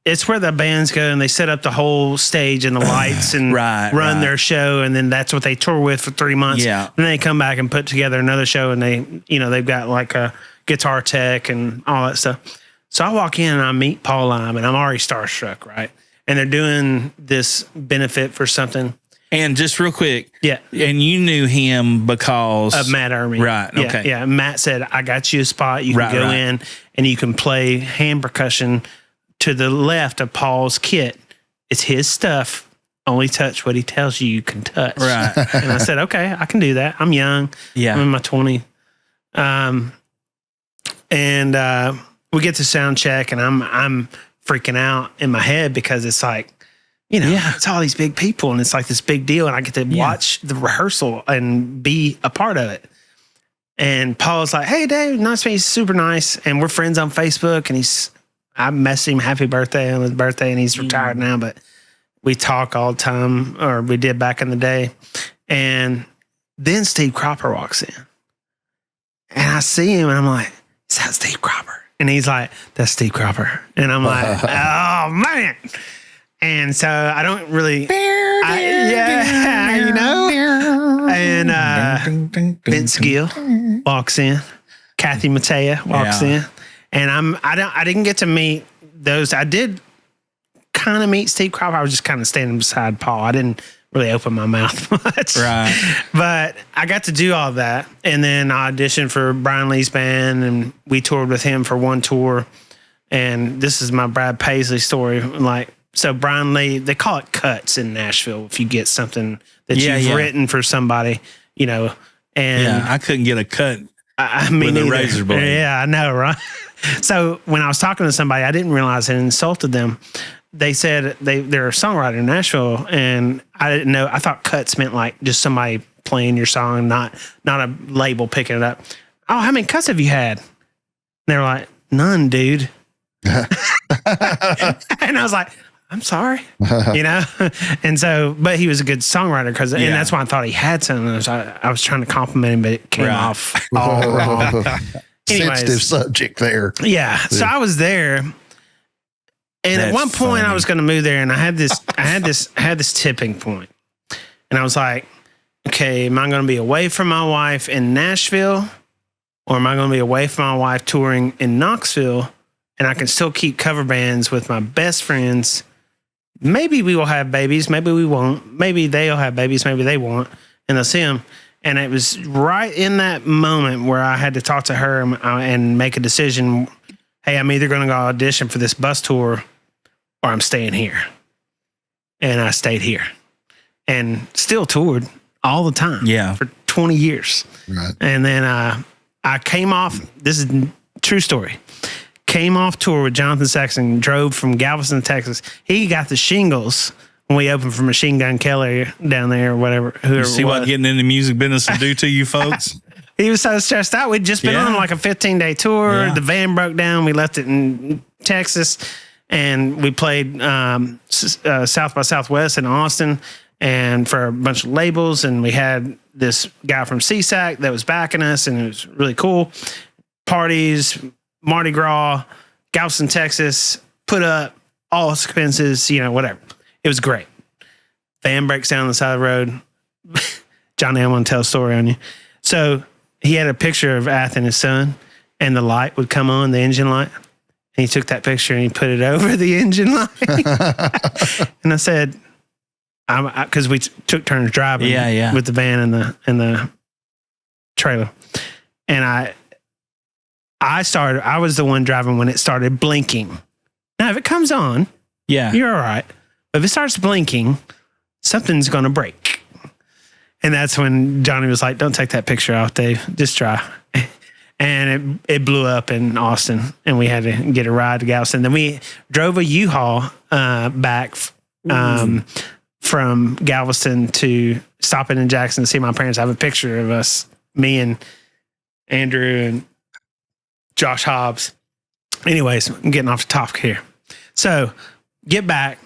it's where the bands go and they set up the whole stage and the lights and run their show, and then that's what they tour with for 3 months. Yeah, then they come back and put together another show, and they've got like a guitar tech and all that stuff. So I walk in and I meet Paul Lime, and I'm already starstruck, right? And they're doing this benefit for something. And just real quick, yeah. And you knew him because of Matt Ermey, right? Yeah, okay, yeah. Matt said, "I got you a spot. You can go in and you can play hand percussion to the left of Paul's kit. It's his stuff. Only touch what he tells you can touch." Right. And I said, "Okay, I can do that. I'm young. Yeah, I'm in my 20s." And we get to sound check, and I'm freaking out in my head because it's like, it's all these big people, and it's like this big deal, and I get to watch the rehearsal and be a part of it. And Paul's like, "Hey, Dave, nice to meet you." He's super nice, and we're friends on Facebook. And I messaged him happy birthday on his birthday, and he's retired now, but we talk all the time, or we did back in the day. And then Steve Cropper walks in, and I see him, and I'm like, "Is that Steve Cropper?" And he's like, "That's Steve Cropper." And I'm like, "Oh man." And so I don't really, And Vince Gill walks in, Kathy Mattea walks in, and I didn't get to meet those. I did kind of meet Steve Cropper. I was just kind of standing beside Paul. I didn't really open my mouth much, right? But I got to do all that, and then I auditioned for Brian Lee's band, and we toured with him for one tour. And this is my Brad Paisley story. Like, so Brian Lee, they call it cuts in Nashville if you get something that you've written for somebody, you know. And I couldn't get a cut. I mean, with a razor blade. Yeah, I know, right? So when I was talking to somebody, I didn't realize I insulted them. They said they're a songwriter in Nashville, and I didn't know. I thought cuts meant like just somebody playing your song, not a label picking it up. Oh, how many cuts have you had? And they were like, none, dude. And I was like, I'm sorry, you know? And so, but he was a good songwriter and that's why I thought he had something. I was trying to compliment him, but it came off all wrong. Sensitive subject there. Yeah. So I was there, and at one point I was going to move there, and I had this tipping point, and I was like, okay, am I going to be away from my wife in Nashville, or am I going to be away from my wife touring in Knoxville, and I can still keep cover bands with my best friends? Maybe we will have babies. Maybe we won't. Maybe they'll have babies. Maybe they won't. And they'll see them. And it was right in that moment where I had to talk to her and make a decision. Hey, I'm either going to go audition for this bus tour or I'm staying here. And I stayed here and still toured all the time for 20 years. Right. And then I came off. This is a true story. Came off tour with Jonathan Saxon, drove from Galveston, Texas. He got the shingles when we opened for Machine Gun Kelly down there or whatever. You see what getting in the music business will do to you folks? He was so stressed out. We'd just been on like a 15-day tour. Yeah. The van broke down. We left it in Texas, and we played South by Southwest in Austin and for a bunch of labels. And we had this guy from CSAC that was backing us, and it was really cool. Parties, Mardi Gras, Galveston, Texas, put up all expenses, you know, whatever. It was great. Van breaks down on the side of the road. Johnny, I'm going to tell a story on you. So he had a picture of Ath and his son, and the light would come on, the engine light. And he took that picture and he put it over the engine light. And I said, because we took turns driving with the van and the trailer. And I was the one driving when it started blinking. Now, if it comes on, you're all right. But if it starts blinking, something's going to break. And that's when Johnny was like, don't take that picture out, Dave. Just try. And it blew up in Austin, and we had to get a ride to Galveston. Then we drove a U-Haul back from Galveston to stopping in Jackson to see my parents. I have a picture of us, me and Andrew and Josh Hobbs. Anyways, I'm getting off the topic here. So get back.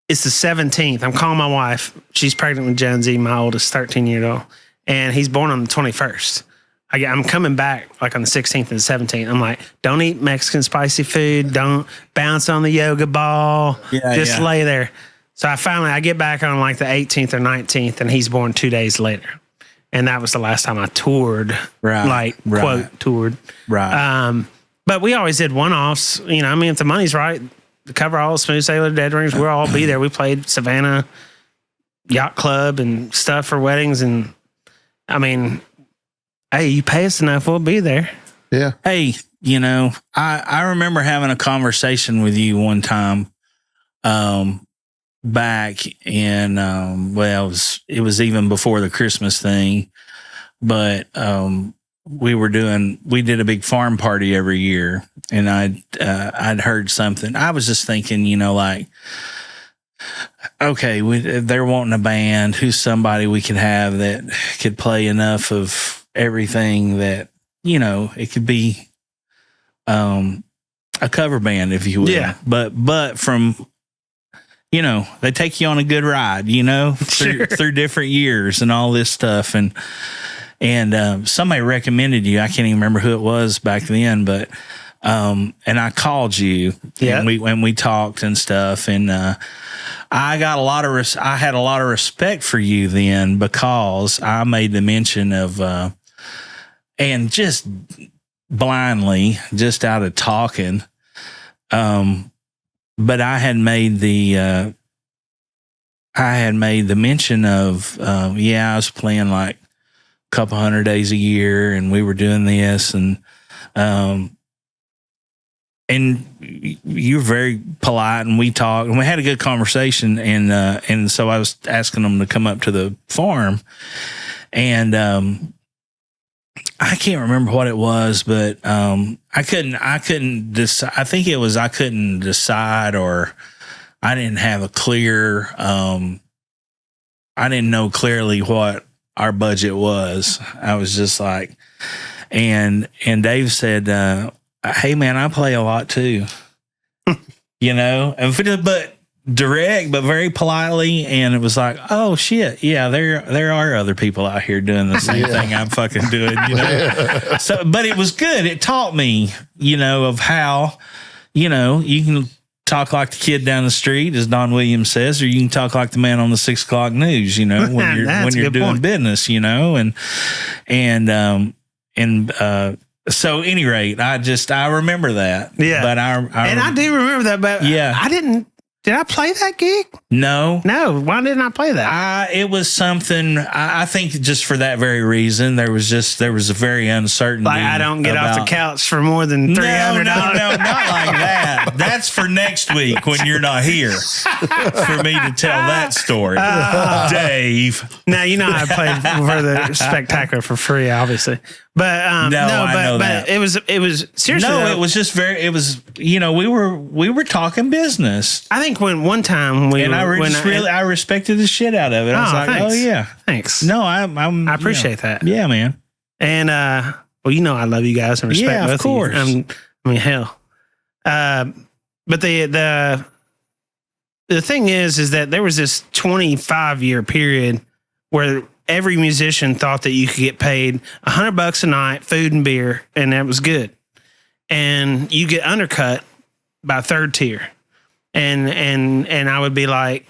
It's the 17th. I'm calling my wife. She's pregnant with Jonesy, my oldest 13-year-old, and he's born on the 21st. I'm coming back like on the 16th and the 17th. I'm like, don't eat Mexican spicy food. Don't bounce on the yoga ball. Just lay there. So I get back on like the 18th or 19th, and he's born 2 days later. And that was the last time I toured, quote, toured. Right. But we always did one-offs. You know, I mean, if the money's right, the cover all Smooth Sailor, Dead Rings, we'll all be there. We played Savannah Yacht Club and stuff for weddings. And I mean, hey, you pay us enough, we'll be there. Yeah. Hey, you know, I remember having a conversation with you one time back in, it was even before the Christmas thing, but we did a big farm party every year, and I'd heard something. I was just thinking, you know, like, okay, they're wanting a band. Who's somebody we could have that could play enough of everything that, you know, it could be a cover band, if you will. Yeah. But from, you know, they take you on a good ride, you know, through different years and all this stuff. And somebody recommended you. I can't even remember who it was back then, but and I called you, and we talked and stuff, and I had a lot of respect for you then, because I made the mention of and just blindly, just out of talking, but I had made the mention of I was playing like couple 100 days a year, and we were doing this, and and you're very polite, and we talked, and we had a good conversation, and so I was asking them to come up to the farm, and I can't remember what it was, but I couldn't decide. I think it was I couldn't decide, or I didn't have a clear. I didn't know clearly what our budget was. I was just like, and Dave said, "Hey man, I play a lot too," but direct, but very politely. And it was like, oh shit, yeah, there are other people out here doing the same thing I'm fucking doing, So, but it was good. It taught me, of how, you can talk like the kid down the street, as Don Williams says, or you can talk like the man on the 6 o'clock news, when you're doing business, so, at any rate, I remember that. Yeah, but I do remember that. But I didn't. Did I play that gig? No. Why didn't I play that? It was something. I think just for that very reason, there was a very uncertainty. Like I don't get off the couch for more than $300. No, not like that. That's for next week when you're not here for me to tell that story, Dave. Now I played for the Spectacular for free, obviously. But I know that. But it was seriously. No, it was just very. It was we were talking business. I think when one time I respected the shit out of it. I was like, thanks. oh yeah, thanks. No, I appreciate that. Yeah, man. And I love you guys and respect both of course. of you. Hell. But the thing is that there was this 25-year period where every musician thought that you could get paid $100 a night, food and beer, and that was good. And you get undercut by third tier. And I would be like,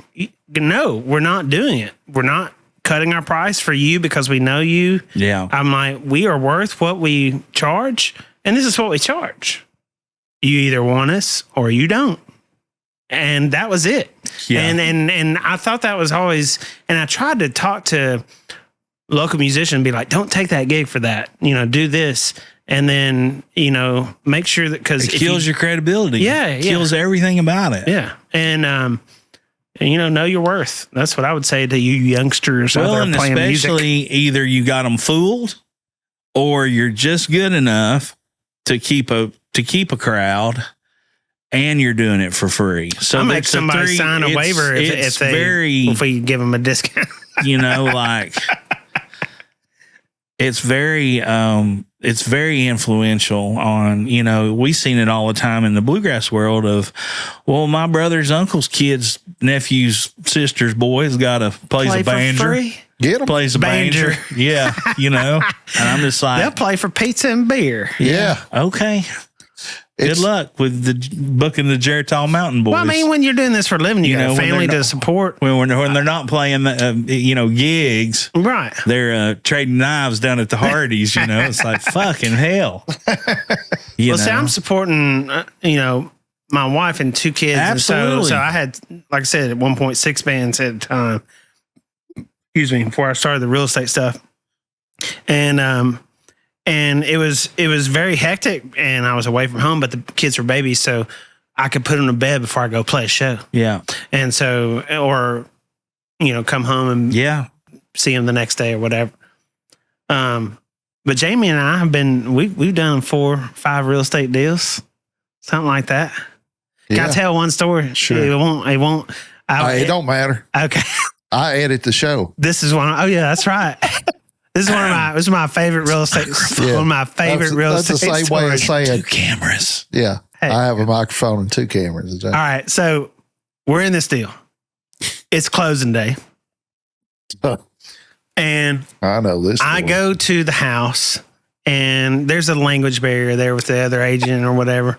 no, we're not doing it. We're not cutting our price for you because we know you. Yeah. I'm like, we are worth what we charge, and this is what we charge. You either want us or you don't. And that was it. Yeah. And I thought that was always, and I tried to talk to local musicians and be like, don't take that gig for that, do this. And then, make sure that, because it kills your credibility. Yeah. It kills everything about it. Yeah. And know your worth. That's what I would say to you youngsters out there playing music. Especially either you got them fooled or you're just good enough to keep a crowd. And you're doing it for free. So I'll make somebody sign a waiver if we give them a discount. It's very influential on, we seen it all the time in the bluegrass world of, well, my brother's uncle's kids, nephews, sisters, boys plays a banjo. Free? Get them. Plays a banjo. Yeah. And I'm just like, they'll play for pizza and beer. Yeah. Okay. Good luck with the booking the Geritol Mountain Boys. Well, I mean, when you're doing this for a living, you got a family to support. When they're not playing, gigs, right? They're trading knives down at the Hardee's. It's like fucking hell. See, I'm supporting, my wife and 2 kids. Absolutely. And so I had, like I said, at one point 6 bands at a time. Excuse me, before I started the real estate stuff, and it was very hectic, and I was away from home, but the kids were babies, so I could put them to bed before I go play a show. Yeah. And so, or, come home and see them the next day or whatever. But Jamie and I have we've done 4 or 5 real estate deals, something like that. Yeah. Can I tell one story? Sure. It won't. It don't matter. Okay. I edit the show. This is one. Oh yeah, that's right. This is my favorite real estate. One of my favorite real estate. That's the same way of saying 2 cameras. Yeah. Hey. I have a microphone and 2 cameras. All right. So we're in this deal. It's closing day. And I know this. I go to the house, and there's a language barrier there with the other agent or whatever.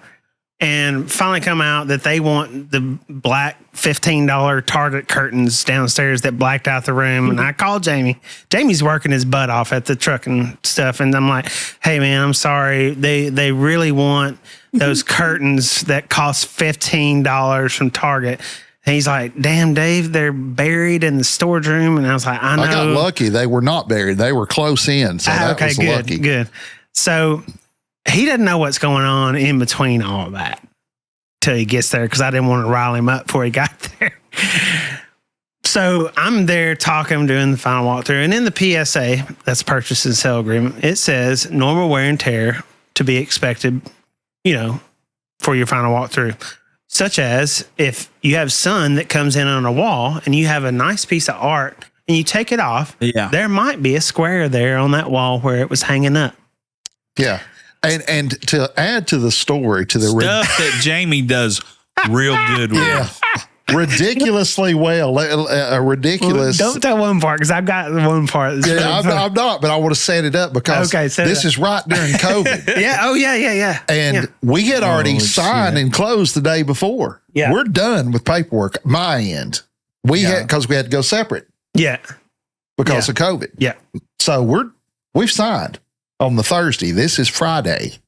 And finally come out that they want the black $15 Target curtains downstairs that blacked out the room. And I called Jamie. Jamie's working his butt off at the truck and stuff. And I'm like, hey, man, I'm sorry. They really want those curtains that cost $15 from Target. And he's like, damn, Dave, they're buried in the storage room. And I was like, I know. I got lucky. They were not buried. They were close in. So that was lucky. Good. So... he doesn't know what's going on in between all that till he gets there, because I didn't want to rile him up before he got there. So I'm there talking, doing the final walkthrough, and in the PSA, that's purchase and sale agreement, it says normal wear and tear to be expected, for your final walkthrough. Such as if you have sun that comes in on a wall and you have a nice piece of art and you take it off, there might be a square there on that wall where it was hanging up. Yeah. And to add to the story, to the stuff that Jamie does real good with. Ridiculously well. Ridiculous. Well, don't tell one part, because I've got one part. I'm not, but I want to set it up because this is right during COVID. Yeah. Oh, yeah. And we had already signed and closed the day before. Yeah. We're done with paperwork. My end. Because we had to go separate. Yeah. Because of COVID. Yeah. So we've signed on the Thursday. This is Friday.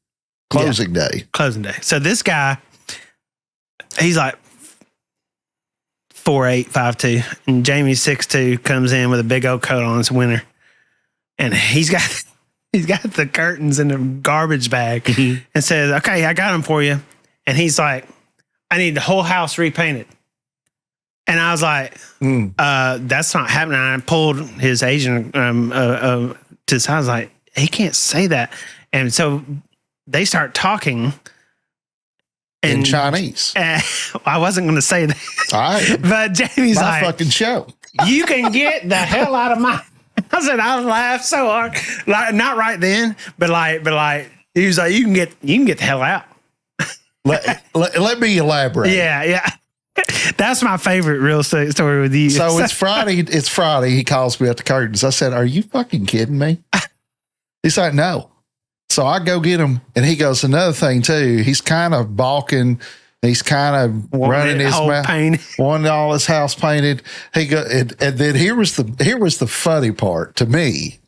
Closing day. Closing day. So this guy, he's like 4'8", 5'2", and Jamie's 6'2", comes in with a big old coat on. It's winter, and he's got the curtains in a garbage bag, and says, "Okay, I got them for you." And he's like, "I need the whole house repainted." And I was like, "That's not happening." I pulled his agent to the side. I was like, "He can't say that." And so they start talking. In Chinese. I wasn't going to say that. All right. But Jamie's my fucking show. You can get the hell out of my... I said, I laughed so hard. Like, not right then, but he was like, you can get the hell out. let me elaborate. Yeah. That's my favorite real estate story with you. So it's Friday. He calls me at the curtains. I said, "Are you fucking kidding me?" He's like, "No." So I go get him, and he goes, another thing too, he's kind of balking. He's kind of running his mouth, wanting all his house painted. He go, and then here was the funny part to me.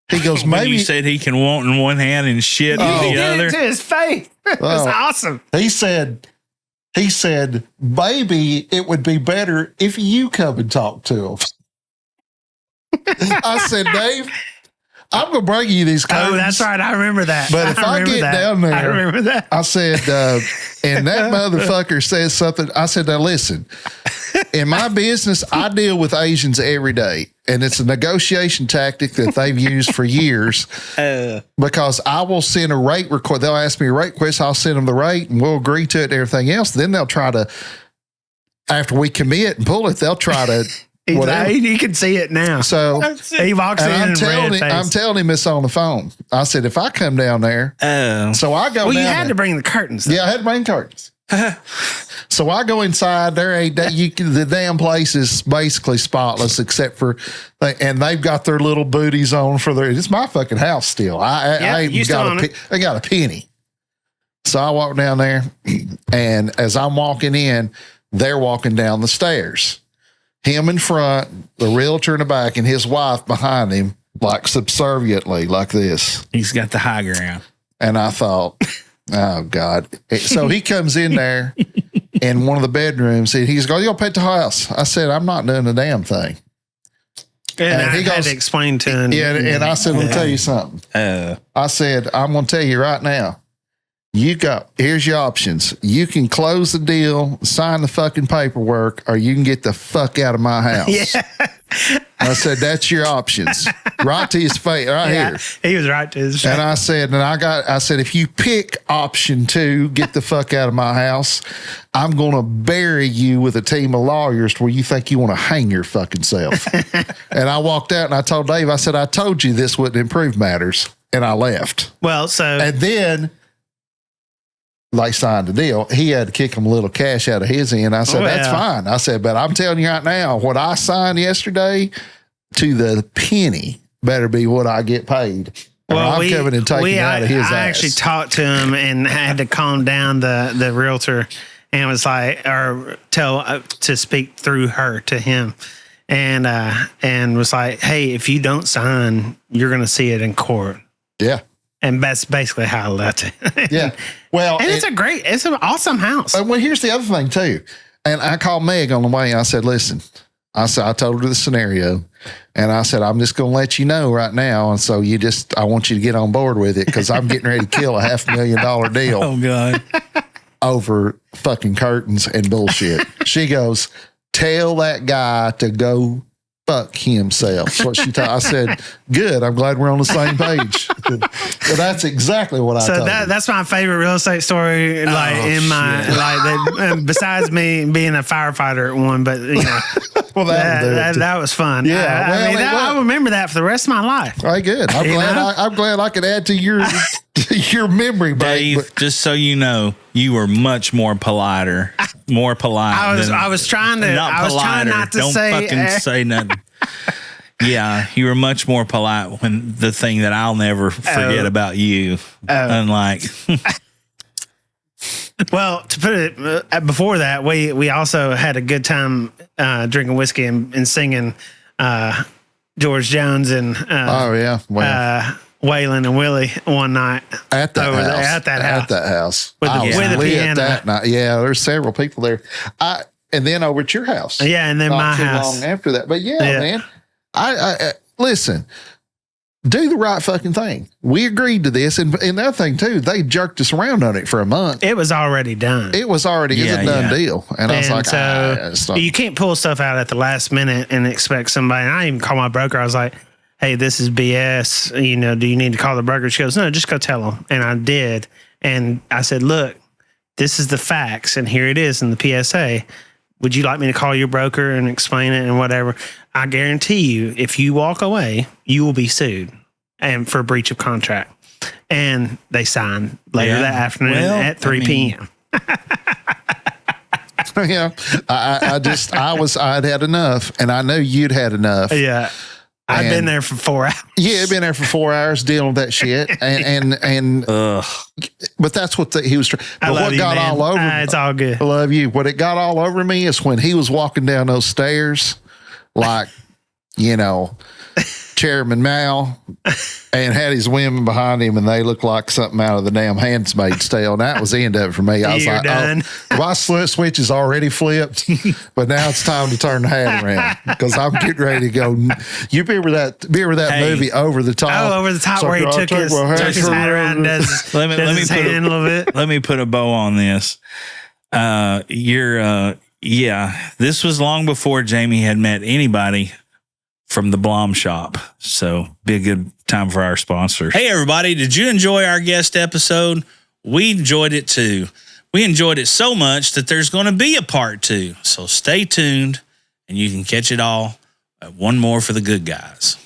He goes, maybe you said he can want in one hand and shit in the other. It to his face. It was awesome. He said, "Baby, it would be better if you come and talk to him." I said, "Dave, I'm going to bring you these curtains." Oh, that's right. I remember that. But if I get down there, I remember that. I said, and that motherfucker says something. I said, "Now listen, in my business, I deal with Asians every day. And it's a negotiation tactic that they've used for years because I will send a rate request. They'll ask me a rate request. I'll send them the rate and we'll agree to it and everything else. Then they'll try to, after we commit and pull it, they'll try to whatever. He can see it now. So he walks in I'm telling him this on the phone. I said, if I come down there, so I go. Well, you had to bring the curtains. Yeah, I had to bring curtains. So I go inside. The damn place is basically spotless except for, and they've got their little booties on for their. It's my fucking house still. I ain't got I got a penny. So I walk down there, and as I'm walking in, they're walking down the stairs. Him in front, the realtor in the back, and his wife behind him, like subserviently, like this. He's got the high ground. And I thought, oh God. So he comes in there in one of the bedrooms. He's going, "You gonna paint the house?" I said, "I'm not doing a damn thing." And he had to explain to him. Yeah, and I said, "Let me tell you something." I said, "I'm going to tell you right now. Here's your options. You can close the deal, sign the fucking paperwork, or you can get the fuck out of my house." Yeah. I said, "That's your options." Right to his face, right here. He was right to his face. And I said, if you pick option 2, get the fuck out of my house, I'm going to bury you with a team of lawyers where you think you want to hang your fucking self. And I walked out and I told Dave, I said, "I told you this wouldn't improve matters." And I left. Well, and then they signed the deal. He had to kick him a little cash out of his end. I said, "That's fine." I said, "But I'm telling you right now, what I signed yesterday to the penny better be what I get paid." Well, I'm coming and taking it out of his ass. I actually talked to him and had to calm down the realtor and was like, to speak through her to him. And was like, "Hey, if you don't sign, you're going to see it in court." Yeah. And that's basically how I left it. Yeah. Well, and it's an awesome house. Well, here's the other thing too. And I called Meg on the way. I said, "Listen, I told her the scenario, and I said, I'm just going to let you know right now. And so I want you to get on board with it because I'm getting ready to kill a $500,000 deal. Oh, God. Over fucking curtains and bullshit. She goes, tell that guy to go fuck himself. That's what she told. I said, good. I'm glad we're on the same page. But that's exactly what I told her. That's my favorite real estate story. Besides me being a firefighter at one, but you know, well, that was fun. Yeah, I remember that for the rest of my life. All right, good. I'm glad I could add to your memory, Dave. Just so you know, you were much more polite. I was trying not to Don't fucking say nothing. Yeah, you were much more polite when the thing that I'll never forget about you. Unlike, well, to put it before that, we also had a good time drinking whiskey and singing George Jones and Waylon and Willie one night at that house with a piano that night. Yeah, there's several people there. And then over at your house. Yeah, and then my house. Long after that, but man, I listen. Do the right fucking thing. We agreed to this, and the other thing too, they jerked us around on it for a month. It was already done. It was already a done deal, and I was like, so you can't pull stuff out at the last minute and expect somebody. And I even called my broker. I was like, hey, this is BS. You know, do you need to call the broker? She goes, no, just go tell them. And I did. And I said, look, this is the facts, and here it is in the PSA. Would you like me to call your broker and explain it and whatever? I guarantee you, if you walk away, you will be sued and for breach of contract. And they signed later that afternoon at 3 p.m. Yeah, I'd had enough, and I know you'd had enough. Yeah. I've been there for 4 hours. Yeah, I've been there for 4 hours dealing with that shit, and but that's what he was. What got all over? It's all good. I love you. What it got all over me is when he was walking down those stairs, like Chairman Mao, and had his women behind him, and they looked like something out of the damn Handmaid's Tale. And that was the end of it for me. I was like, done. My switch is already flipped, but now it's time to turn the hat around because I'm getting ready to go. You remember that movie Over the Top? Oh, Over the Top, where he took his hat around and does his hand a little bit. Let me put a bow on this. This was long before Jamie had met anybody from the Blom shop. So be a good time for our sponsors. Hey, everybody. Did you enjoy our guest episode? We enjoyed it too. We enjoyed it so much that there's going to be a part 2. So stay tuned and you can catch it all at One More for the Good Guys.